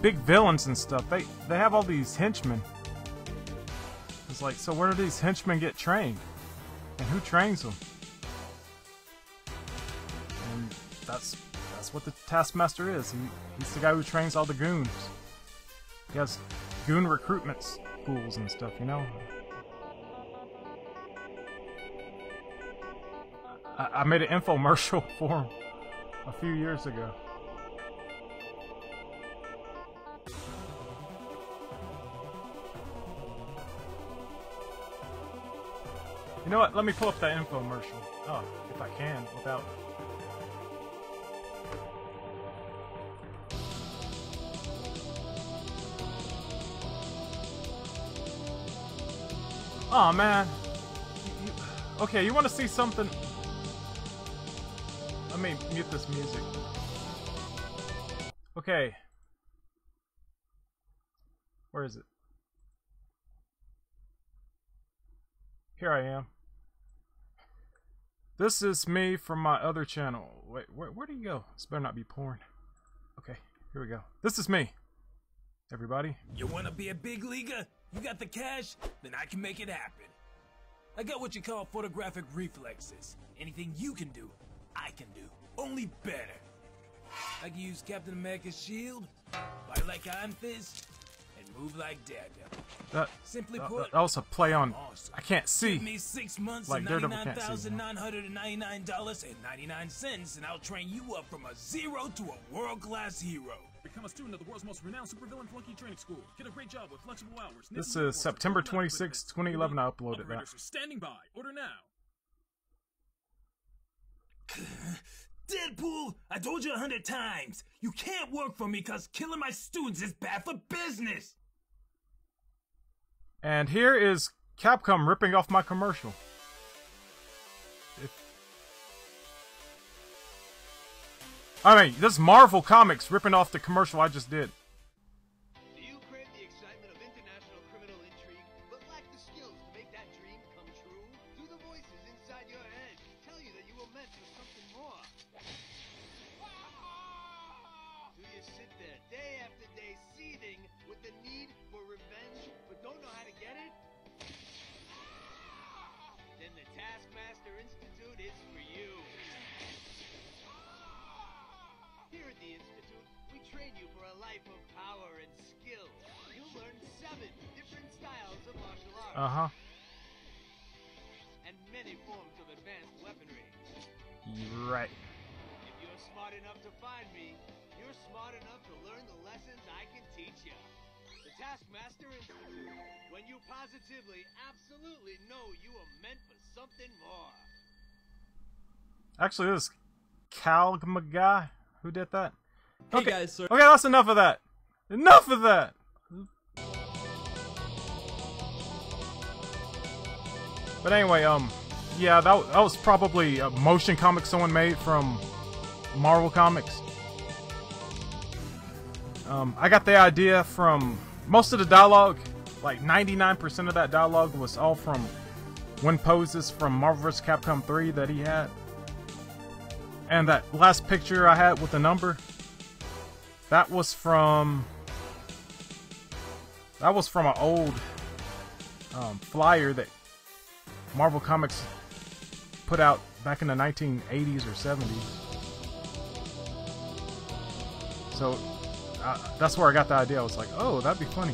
big villains and stuff, they have all these henchmen. It's like, so where do these henchmen get trained? And who trains them? And that's what the Taskmaster is. He's the guy who trains all the goons. He has goon recruitment schools and stuff, you know? I made an infomercial for him a few years ago. You know what? Let me pull up that infomercial. Oh, if I can, without... Oh man. Okay, you want to see something? Let me mute this music. Okay. Where is it? Here I am. This is me from my other channel. Wait, where do you go? This better not be porn. Okay, here we go. This is me. Everybody. You wanna be a big leaguer? You got the cash? Then I can make it happen. I got what you call photographic reflexes. Anything you can do, I can do. Only better. I can use Captain America's shield, fight like Iron Fist, and move like Daredevil. Simply put, that was a play on. Awesome. I can't see. Give me 6 months like and Daredevil can't see. $99,999.99, and I'll train you up from a zero to a world-class hero. Become a student of the world's most renowned supervillain flunky training school. Get a great job with flexible hours. This is September 26, 2011. I uploaded that. Standing by. Order now. Deadpool, I told you 100 times. You can't work for me because killing my students is bad for business. And here is Capcom ripping off my commercial. I mean, this is Marvel Comics ripping off the commercial I just did. Do you crave the excitement of international criminal intrigue, but lack the skills to make that dream come true? Do the voices inside your head tell you that you were meant for something more? Do you sit there day after day seething with the need for revenge, but don't know how to get it? Then the Taskmaster Institute is for you. Here at the Institute, we train you for a life of power and skill. You'll learn 7 different styles of martial arts. And many forms of advanced weaponry. Right. If you're smart enough to find me, you're smart enough to learn the lessons I can teach you. The Taskmaster Institute, when you positively, absolutely know you are meant for something more. Actually, this is Calgma guy. Who did that? Hey Okay. guys, sorry. Okay, that's enough of that. Enough of that! But anyway, Yeah, that was probably a motion comic someone made from Marvel Comics. I got the idea from most of the dialogue, like 99% of that dialogue was all from Win poses from Marvel vs. Capcom 3 that he had. And that last picture I had with the number, that was from an old flyer that Marvel Comics put out back in the 1980s or 70s. So that's where I got the idea. I was like, oh, that'd be funny.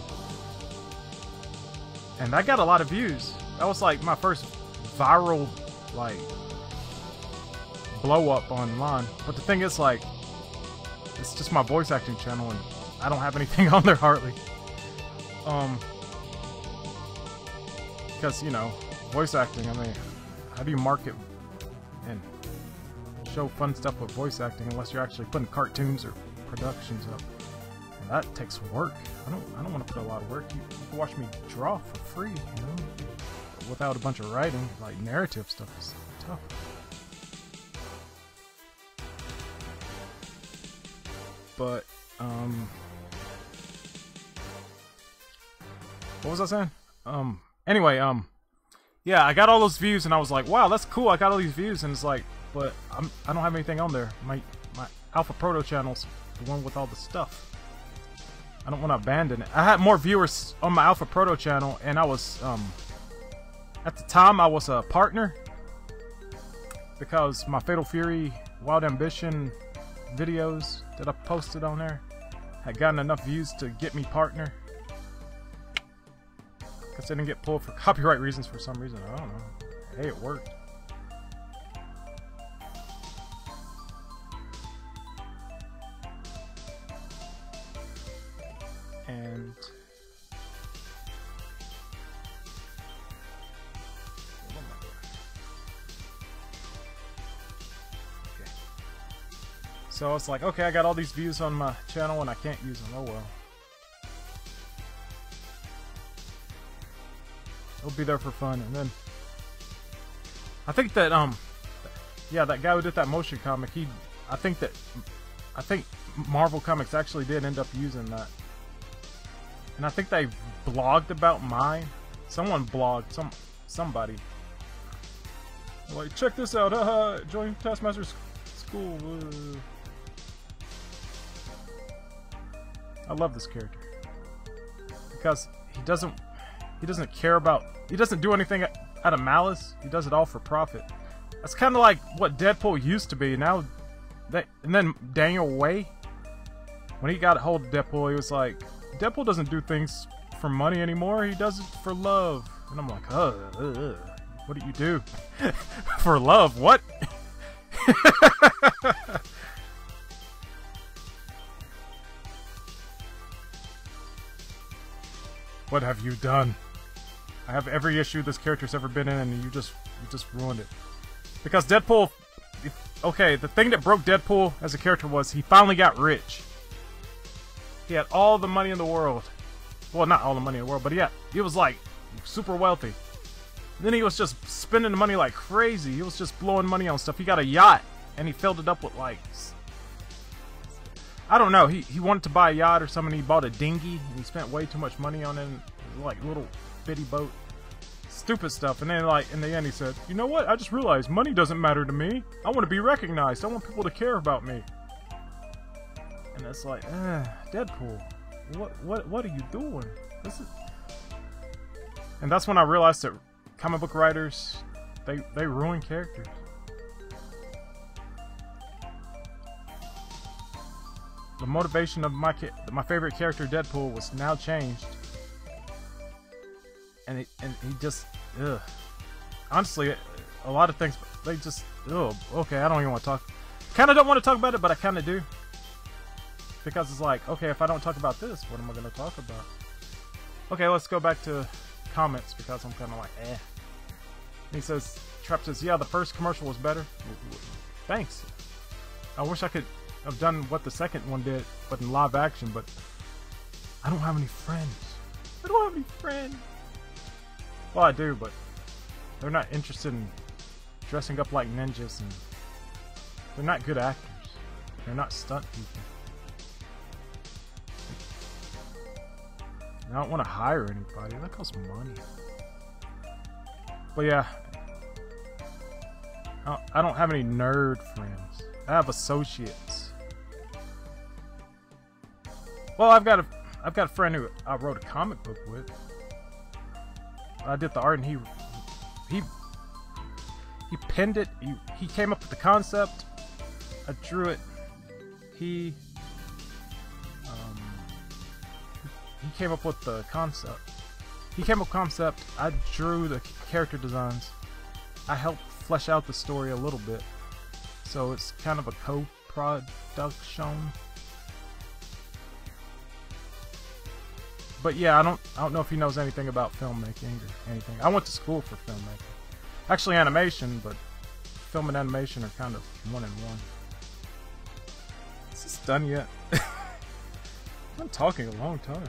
And that got a lot of views. That was like my first viral, like, blow up online. But the thing is, like, it's just my voice acting channel and I don't have anything on there hardly. Because, you know, voice acting, I mean, how do you market and show fun stuff with voice acting unless you're actually putting cartoons or productions up? And that takes work. I don't want to put a lot of work. You can watch me draw for free, you know, without a bunch of writing. Like, narrative stuff is tough. But what was I saying? Anyway, yeah, I got all those views and I was like, wow, that's cool, I got all these views, and it's like, but I don't have anything on there. My Alpha Proto channel's the one with all the stuff. I don't want to abandon it. I had more viewers on my Alpha Proto channel, and I was, at the time, I was a partner because my Fatal Fury, Wild Ambition videos that I posted on there had gotten enough views to get me partner. Because they didn't get pulled for copyright reasons for some reason. I don't know. Hey, it worked. And okay. So it's like, okay, I got all these views on my channel and I can't use them. Oh well. It'll be there for fun. And then I think that yeah, that guy who did that motion comic, I think Marvel Comics actually did end up using that. And I think they blogged about mine. Someone blogged, somebody. Like, check this out, haha, join Taskmaster's school. I love this character. Because he doesn't care about, he doesn't do anything out of malice. He does it all for profit. That's kind of like what Deadpool used to be. Now, and then Daniel Way, when he got a hold of Deadpool, he was like, Deadpool doesn't do things for money anymore. He does it for love. And I'm like, what do you do? For love? What? What have you done? I have every issue this character's ever been in, and you just ruined it. Because Deadpool, okay, the thing that broke Deadpool as a character was he finally got rich. He had all the money in the world. Well, not all the money in the world, but he was like super wealthy. Then he was just spending the money like crazy. He was just blowing money on stuff. He got a yacht, and he filled it up with like, I don't know. He wanted to buy a yacht or something. He bought a dinghy, and he spent way too much money on it. Like little bitty boat, stupid stuff. And then like in the end, he said, "You know what? I just realized money doesn't matter to me. I want to be recognized. I want people to care about me." And it's like, Deadpool, what are you doing? This is... And that's when I realized that comic book writers, they ruin characters. The motivation of my favorite character, Deadpool, was now changed, and he just, honestly, a lot of things, they just, okay, I don't even want to talk. Kind of don't want to talk about it, but I kind of do. Because it's like, okay, if I don't talk about this, what am I going to talk about? Okay, let's go back to comments, because I'm kind of like, eh. And he says, Trap says, yeah, the first commercial was better. Thanks. I wish I could have done what the second one did, but in live action, but I don't have any friends. I don't have any friends. Well, I do, but they're not interested in dressing up like ninjas, and they're not good actors. They're not stunt people. I don't want to hire anybody. That costs money. But yeah, I don't have any nerd friends. I have associates. Well, I've got a friend who I wrote a comic book with. I did the art, and he penned it. He came up with the concept. I drew it. He came up with the concept. He came up with the concept. I drew the character designs. I helped flesh out the story a little bit. So it's kind of a co-production. But yeah, I don't know if he knows anything about filmmaking or anything. I went to school for filmmaking. Actually animation, but film and animation are kind of one in one. Is this done yet? I'm talking a long time.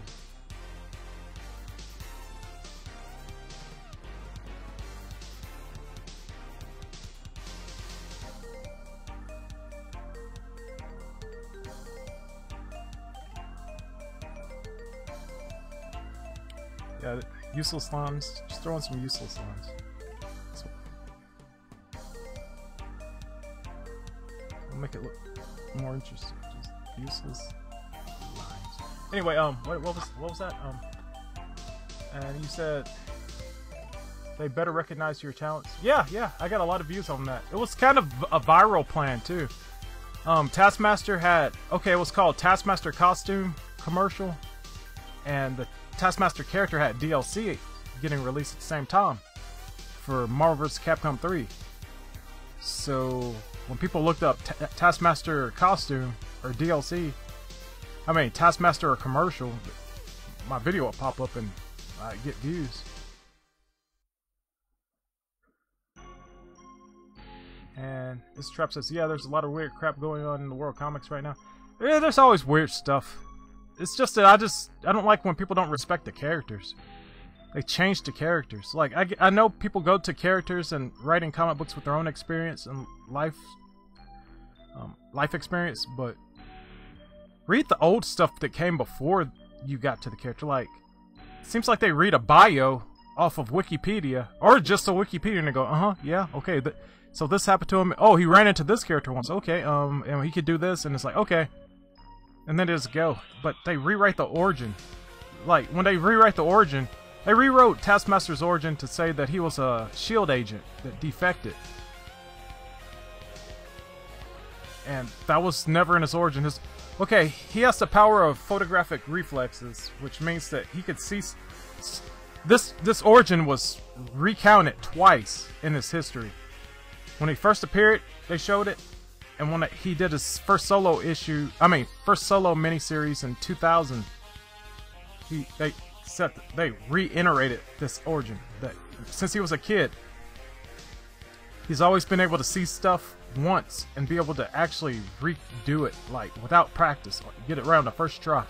Yeah, useless lines. Just throw in some useless lines. I'll make it look more interesting. Just useless lines. Anyway, what was that? And you said they better recognize your talents. Yeah, I got a lot of views on that. It was kind of a viral plan too. Taskmaster had it was called Taskmaster costume commercial, and the Taskmaster character had DLC getting released at the same time for Marvel vs. Capcom 3. So when people looked up Taskmaster costume or DLC, Taskmaster or commercial, my video will pop up and get views. And this trap says, yeah, there's a lot of weird crap going on in the world of comics right now. Yeah, there's always weird stuff. It's just that I don't like when people don't respect the characters. They change the characters. Like, I know people go to characters and writing comic books with their own experience and life experience, but read the old stuff that came before you got to the character. Like, it seems like they read a bio off of Wikipedia, or just a Wikipedia, and they go, yeah, okay, so this happened to him. Oh, he ran into this character once. Okay, and he could do this, and it's like, okay. And then they just go. But they rewrite the origin. Like, when they rewrite the origin, they rewrote Taskmaster's origin to say that he was a SHIELD agent that defected. And that was never in his origin. Okay, he has the power of photographic reflexes, which means that he could see... This origin was recounted twice in his history. When he first appeared, they showed it. And when he did his first solo miniseries in 2000, they reiterated this origin that since he was a kid, he's always been able to see stuff once and be able to actually redo it, like without practice, get it right on the first try.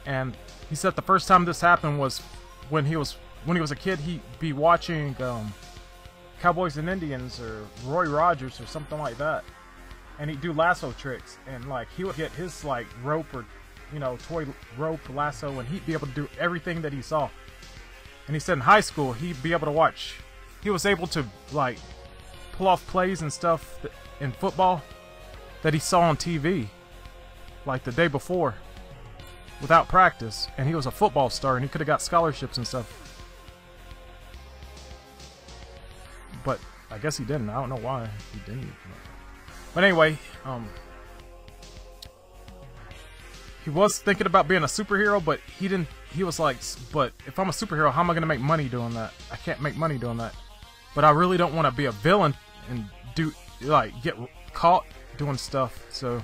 And he said the first time this happened was when he was a kid. He'd be watching Cowboys and Indians or Roy Rogers or something like that, and he'd do lasso tricks, and like he would get his like rope or toy rope lasso, and he'd be able to do everything that he saw. And he said in high school he'd be able to watch, he was able to like pull off plays and stuff in football that he saw on TV like the day before without practice, and he was a football star and he could have got scholarships and stuff. But I guess he didn't. I don't know why he didn't. But anyway, he was thinking about being a superhero, but he didn't. He was like, but if I'm a superhero, how am I going to make money doing that? I can't make money doing that. But I really don't want to be a villain and get caught doing stuff. So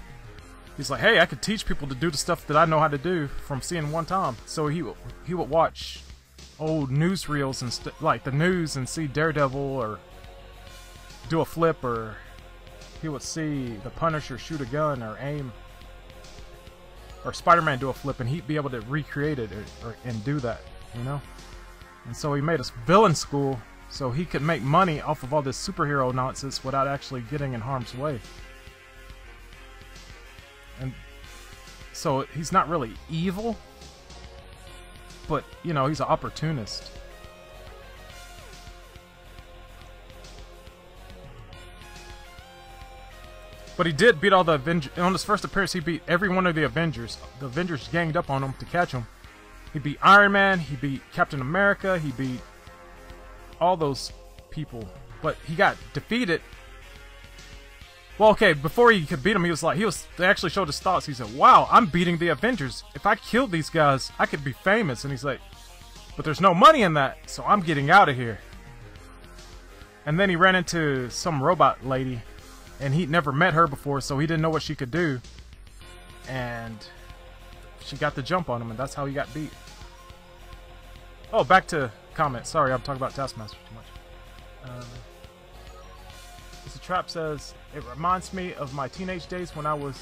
he's like, hey, I could teach people to do the stuff that I know how to do from seeing one time. So he would watch old newsreels and like the news and see Daredevil or do a flip, or he would see the Punisher shoot a gun or aim, or Spider-Man do a flip, and he'd be able to recreate it and do that, And so he made a villain school so he could make money off of all this superhero nonsense without actually getting in harm's way. And so he's not really evil, but, you know, he's an opportunist. But he did beat all the Avengers. On his first appearance, he beat every one of the Avengers. The Avengers ganged up on him to catch him. He beat Iron Man, he beat Captain America, he beat all those people. But he got defeated. Well, okay, before he could beat him, they actually showed his thoughts. He said, wow, I'm beating the Avengers. If I killed these guys, I could be famous. And he's like, but there's no money in that, so I'm getting out of here. And then he ran into some robot lady, and he'd never met her before, so he didn't know what she could do. And she got the jump on him, and that's how he got beat. Oh, back to comments. Sorry, I'm talking about Taskmaster too much. Mr. Trap says, it reminds me of my teenage days when I was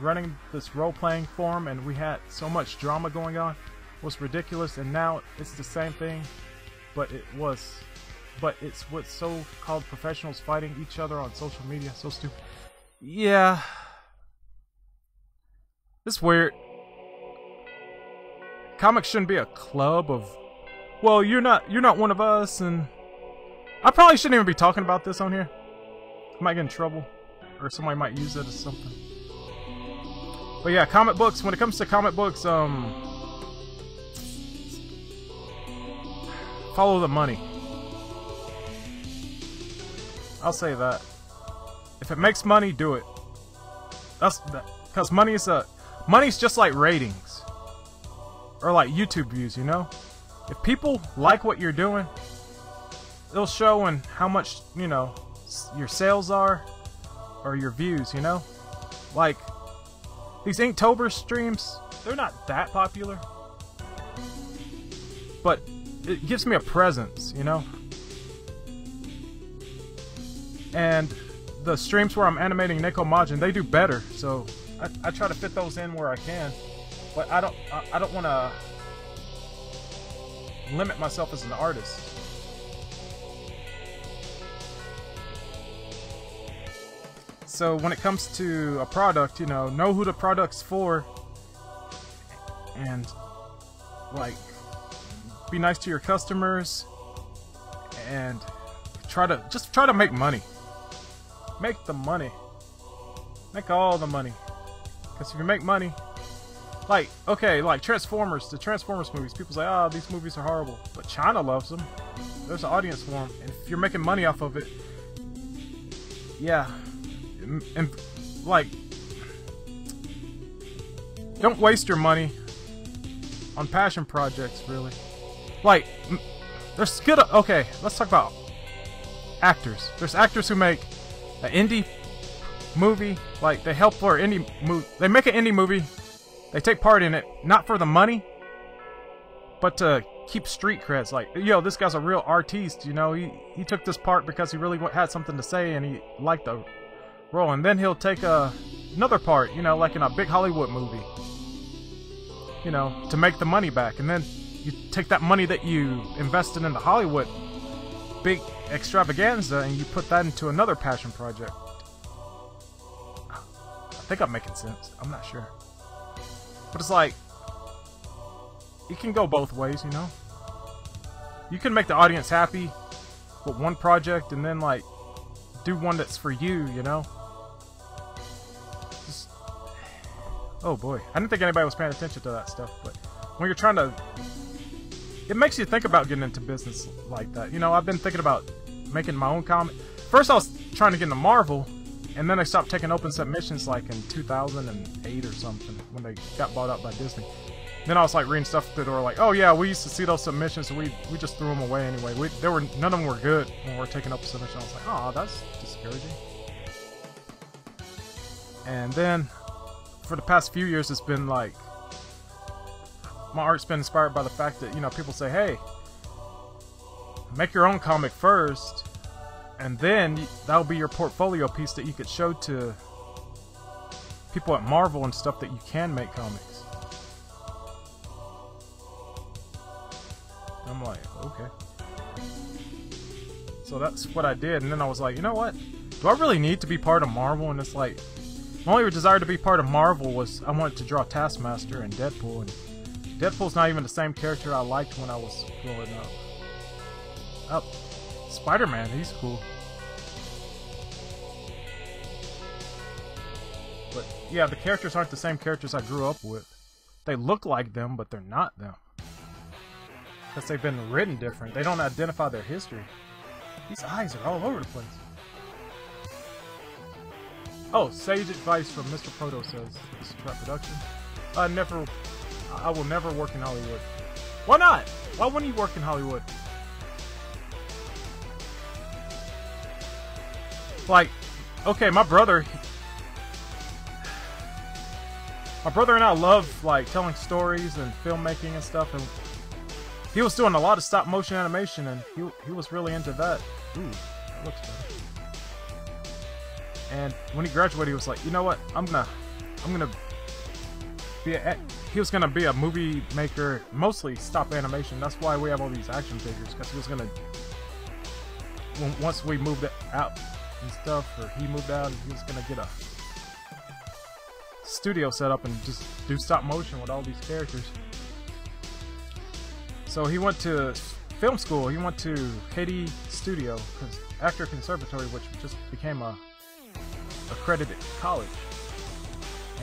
running this role-playing forum and we had so much drama going on. It was ridiculous, and now it's the same thing, but it's with so-called professionals fighting each other on social media. So stupid. Yeah. It's weird. Comics shouldn't be a club of, well, you're not one of us, and I probably shouldn't even be talking about this on here. I might get in trouble, or somebody might use it as something. But yeah, comic books, when it comes to comic books, follow the money. I'll say that. If it makes money, do it. Because money's just like ratings. Or like YouTube views, you know? If people like what you're doing, it'll show in how much, you know, your sales are, or your views, you know? Like, these Inktober streams, they're not that popular. But it gives me a presence, you know? And the streams where I'm animating Neko Majin, they do better, so I try to fit those in where I can. But I don't want to limit myself as an artist. So when it comes to a product, you know who the product's for, and like be nice to your customers, and try to make money. Make the money. Make all the money. Because if you make money, like, okay, like Transformers, the Transformers movies, people say, oh, these movies are horrible. But China loves them. There's an audience for them. And if you're making money off of it, yeah. And like, don't waste your money on passion projects, really. Like, there's good, okay, let's talk about actors. There's actors who make an indie movie, like they help for an indie movie. They make an indie movie, they take part in it, not for the money, but to keep street creds. Like, yo, this guy's a real artiste, you know, he took this part because he really had something to say and he liked the role, and then he'll take another part, you know, like in a big Hollywood movie, you know, to make the money back, and then you take that money that you invested in the Hollywood big extravaganza and you put that into another passion project. I think I'm making sense. I'm not sure. But it's like, it can go both ways, you know? You can make the audience happy with one project and then, like, do one that's for you, you know? Just, oh boy. I didn't think anybody was paying attention to that stuff, but when you're trying to... It makes you think about getting into business like that. You know, I've been thinking about making my own comic. First I was trying to get into Marvel, and then I stopped taking open submissions like in 2008 or something, when they got bought out by Disney. Then I was like reading stuff that were like, oh yeah, we used to see those submissions, and we just threw them away anyway. None of them were good when we were taking up submissions. I was like, oh, that's discouraging. And then, for the past few years, it's been like, my art's been inspired by the fact that, you know, people say, hey, make your own comic first, and then that'll be your portfolio piece that you could show to people at Marvel and stuff that you can make comics. I'm like, okay. So that's what I did, and then I was like, you know what? Do I really need to be part of Marvel? And it's like, my only desire to be part of Marvel was I wanted to draw Taskmaster and Deadpool, and Deadpool's not even the same character I liked when I was growing up. Oh, Spider-Man, he's cool. But yeah, the characters aren't the same characters I grew up with. They look like them, but they're not them. Because they've been written different. They don't identify their history. These eyes are all over the place. Oh, sage advice from Mr. Proto says, this is Trap Productions. I will never work in Hollywood. Why not? Why wouldn't you work in Hollywood? Like, okay, my brother and I love, like, telling stories and filmmaking and stuff, and he was doing a lot of stop motion animation, and he was really into that. Ooh, that looks better. And when he graduated, he was like, you know what? I'm gonna be he was gonna be a movie maker, mostly stop animation. That's why we have all these action figures, because he was gonna, once we moved out and stuff, or he moved out, he was gonna get a studio set up and just do stop motion with all these characters. So he went to film school. He went to Katy Studio, Actor Conservatory, which just became a accredited college.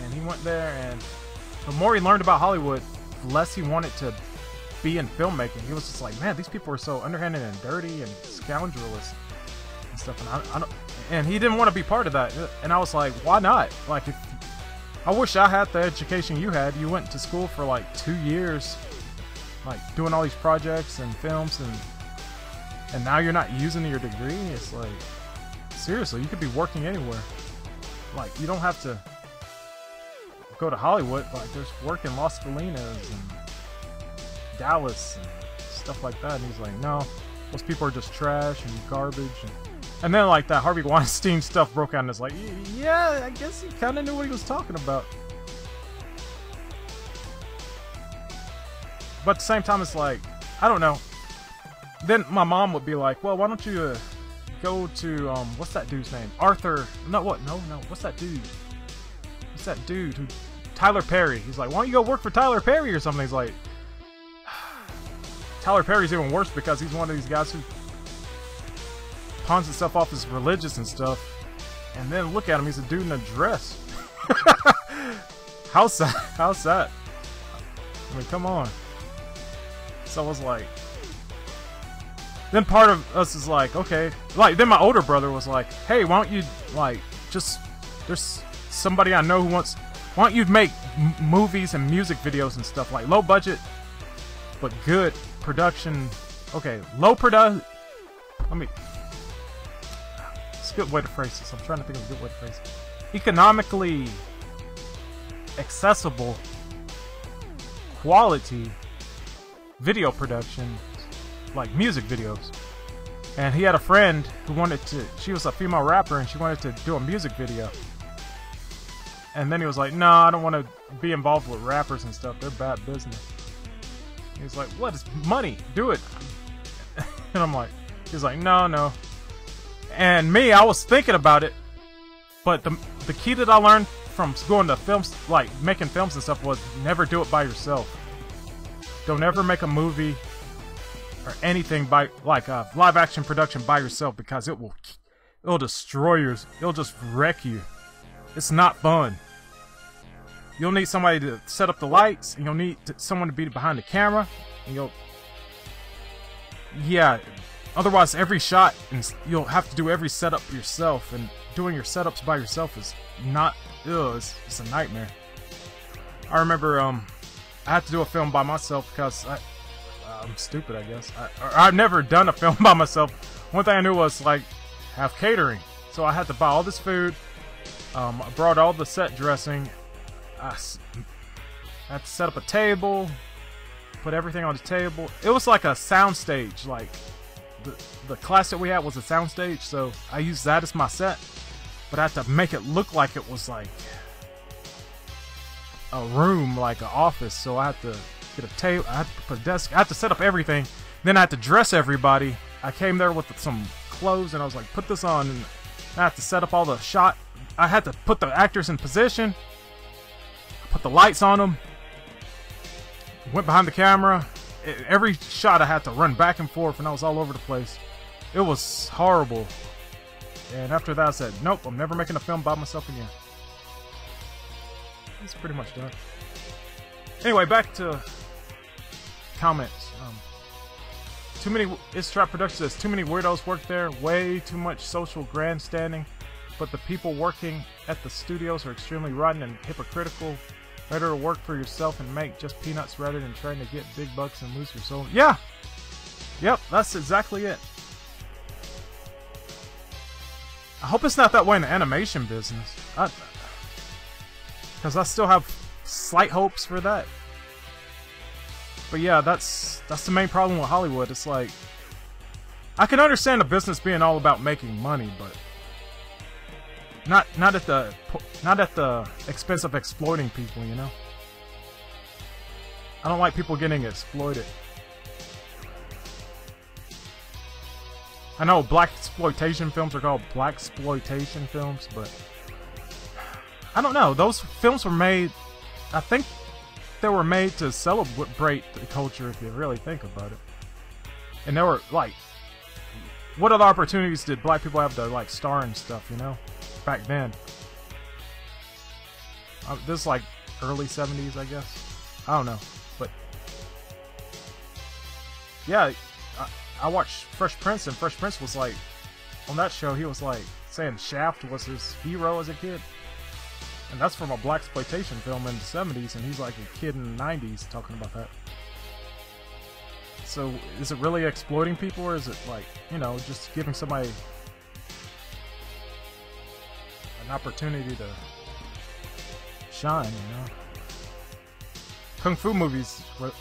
And he went there, and the more he learned about Hollywood, the less he wanted to be in filmmaking. He was just like, man, these people are so underhanded and dirty and scoundrelous and stuff. And I don't, and he didn't want to be part of that. And I was like, why not? Like, I wish I had the education you had. You went to school for like 2 years, like doing all these projects and films, and now you're not using your degree. It's like, seriously, you could be working anywhere. Like, you don't have to go to Hollywood. Like, there's work in Las Colinas and Dallas and stuff like that. And he's like, no, those people are just trash and garbage. And then, like, that Harvey Weinstein stuff broke out, and it's like, yeah, I guess he kind of knew what he was talking about. But at the same time, it's like, I don't know. Then my mom would be like, well, why don't you go to, what's that dude's name? Arthur, no, what? No, what's that dude? What's that dude who, Tyler Perry. He's like, why don't you go work for Tyler Perry or something? He's like, Tyler Perry's even worse because he's one of these guys who pawns himself off as religious and stuff. And then look at him, he's a dude in a dress. How's that? How's that? I mean, come on. So I was like, then part of us is like, okay, like, then my older brother was like, hey, why don't you, like, just, there's somebody I know who wants, why don't you make movies and music videos and stuff, like, low budget, but good production, okay, low production, let me, it's a good way to phrase this, I'm trying to think of a good way to phrase it, economically accessible, quality video production, like music videos. And he had a friend who wanted to, she was a female rapper and she wanted to do a music video. And then he was like, no, I don't want to be involved with rappers and stuff, they're bad business. He was like, what is money? Do it. And I'm like, he's like, no. And me, I was thinking about it, but the key that I learned from going to films, like making films and stuff, was never do it by yourself. Don't ever make a movie or anything by, like a live action production by yourself, because it'll destroy yours. It'll just wreck you. It's not fun. You'll need somebody to set up the lights, and you'll need someone to be behind the camera, and otherwise every shot, and you'll have to do every setup yourself, and doing your setups by yourself is not, it's a nightmare. I remember I had to do a film by myself because I'm stupid, I guess. I've never done a film by myself. One thing I knew was, like, have catering. So I had to buy all this food. I brought all the set dressing. I had to set up a table, put everything on the table. It was like a sound stage. Like, the class that we had was a sound stage, so I used that as my set. But I had to make it look like it was like a room, like an office. So I had to get a table, I had to put a desk, I had to set up everything. Then I had to dress everybody. I came there with some clothes, and I was like, put this on, and I had to set up all the shot. I had to put the actors in position, put the lights on them, went behind the camera. Every shot I had to run back and forth, and I was all over the place. It was horrible. And after that, I said, nope, I'm never making a film by myself again. It's pretty much done. Anyway, back to comments. Too many. It's Trap Productions says too many weirdos work there. Way too much social grandstanding. But the people working at the studios are extremely rotten and hypocritical. Better to work for yourself and make just peanuts rather than trying to get big bucks and lose your soul. Yeah. Yep, that's exactly it. I hope it's not that way in the animation business. Because I still have slight hopes for that. But yeah, that's the main problem with Hollywood. It's like, I can understand a business being all about making money, but not at the expense of exploiting people, you know? I don't like people getting exploited. I know blaxploitation films are called blaxploitation films, but I don't know. Those films were made, I think they were made to celebrate the culture, if you really think about it. And they were like, what other opportunities did black people have to like star and stuff, you know? Back then. This is like early 70s, I guess. I don't know, but yeah, I watched Fresh Prince, and Fresh Prince was like, on that show, he was like saying Shaft was his hero as a kid. And that's from a blaxploitation film in the 70s, and he's like a kid in the 90s talking about that. So, is it really exploiting people, or is it like, you know, just giving somebody an opportunity to shine, you know? Kung Fu movies, were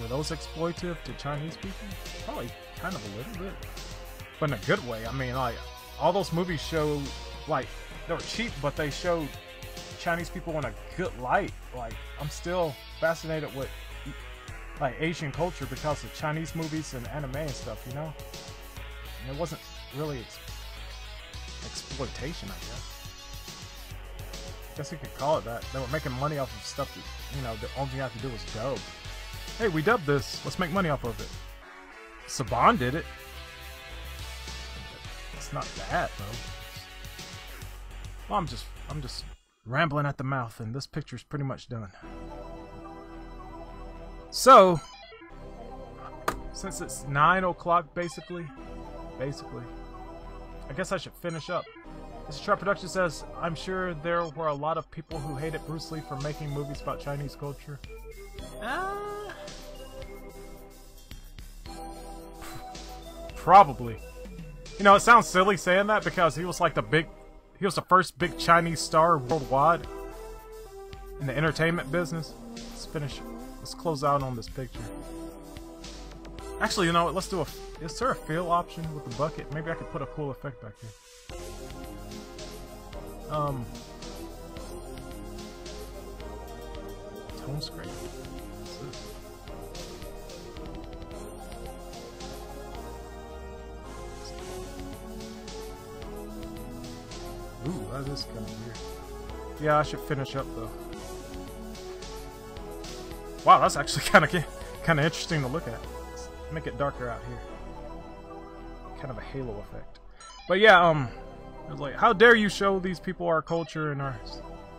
those exploitative to Chinese people? Probably kind of a little bit. But in a good way. I mean, like, all those movies show, like, they were cheap, but they showed Chinese people in a good light. Like, I'm still fascinated with, like, Asian culture because of Chinese movies and anime and stuff, you know? And it wasn't really exploitation, I guess. I guess you could call it that. They were making money off of stuff that, you know, the only thing you have to do was dub. Hey, we dubbed this. Let's make money off of it. Saban did it. It's not bad, though. Well, I'm just rambling at the mouth, and this picture's pretty much done. So, since it's 9 o'clock, basically, I guess I should finish up. This Trap Production says, I'm sure there were a lot of people who hated Bruce Lee for making movies about Chinese culture. Probably. You know, it sounds silly saying that because he was like he was the first big Chinese star worldwide in the entertainment business. Let's close out on this picture. Actually, you know what, let's do is there a fill option with the bucket? Maybe I could put a cool effect back here. Tone screen. Ooh, that is kind of weird. Yeah, I should finish up though. Wow, that's actually kind of interesting to look at. Let's make it darker out here. Kind of a halo effect. But yeah, I was like, how dare you show these people our culture and our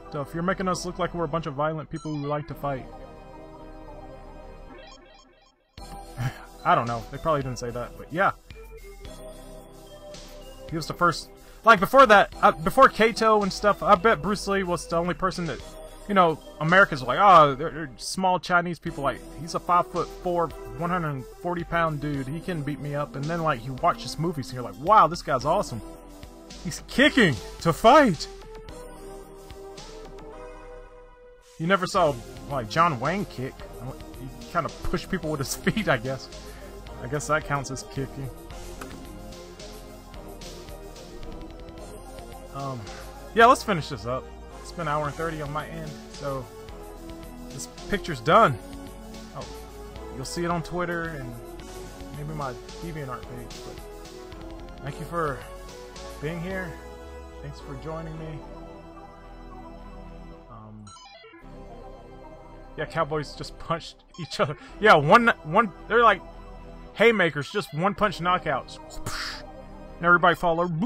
stuff? You're making us look like we're a bunch of violent people who like to fight. I don't know. They probably didn't say that, but yeah. He was the first. Like, before that, before Kato and stuff, I bet Bruce Lee was the only person that, you know, Americans were like, oh, they're small Chinese people, like, he's a 5'4", 140-pound dude, he can beat me up, and then, like, you watch his movies, and you're like, wow, this guy's awesome. He's kicking to fight! You never saw, like, John Wayne kick. He kind of pushed people with his feet, I guess. I guess that counts as kicking. Yeah, let's finish this up. It's been an hour and 30 on my end, so this picture's done. Oh, you'll see it on Twitter and maybe my DeviantArt page, but thank you for being here. Thanks for joining me. Yeah, cowboys just punched each other. Yeah, one. They're like haymakers, just one punch knockouts. And everybody followed.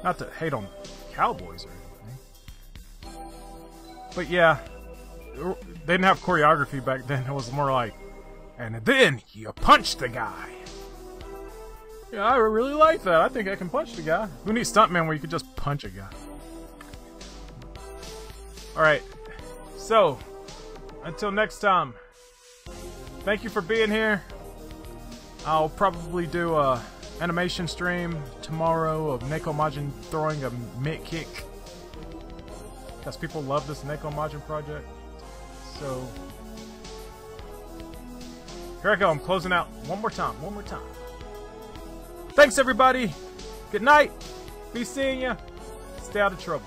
Not to hate on cowboys or anything, but yeah, they didn't have choreography back then. It was more like, and then you punch the guy. Yeah, I really like that. I think I can punch the guy. Who needs stuntman where you could just punch a guy? Alright, so, until next time, thank you for being here. I'll probably do a animation stream tomorrow of Neko Majin throwing a mid kick, because people love this Neko Majin project. So, here I go, I'm closing out one more time. Thanks everybody, good night, be seeing ya, stay out of trouble.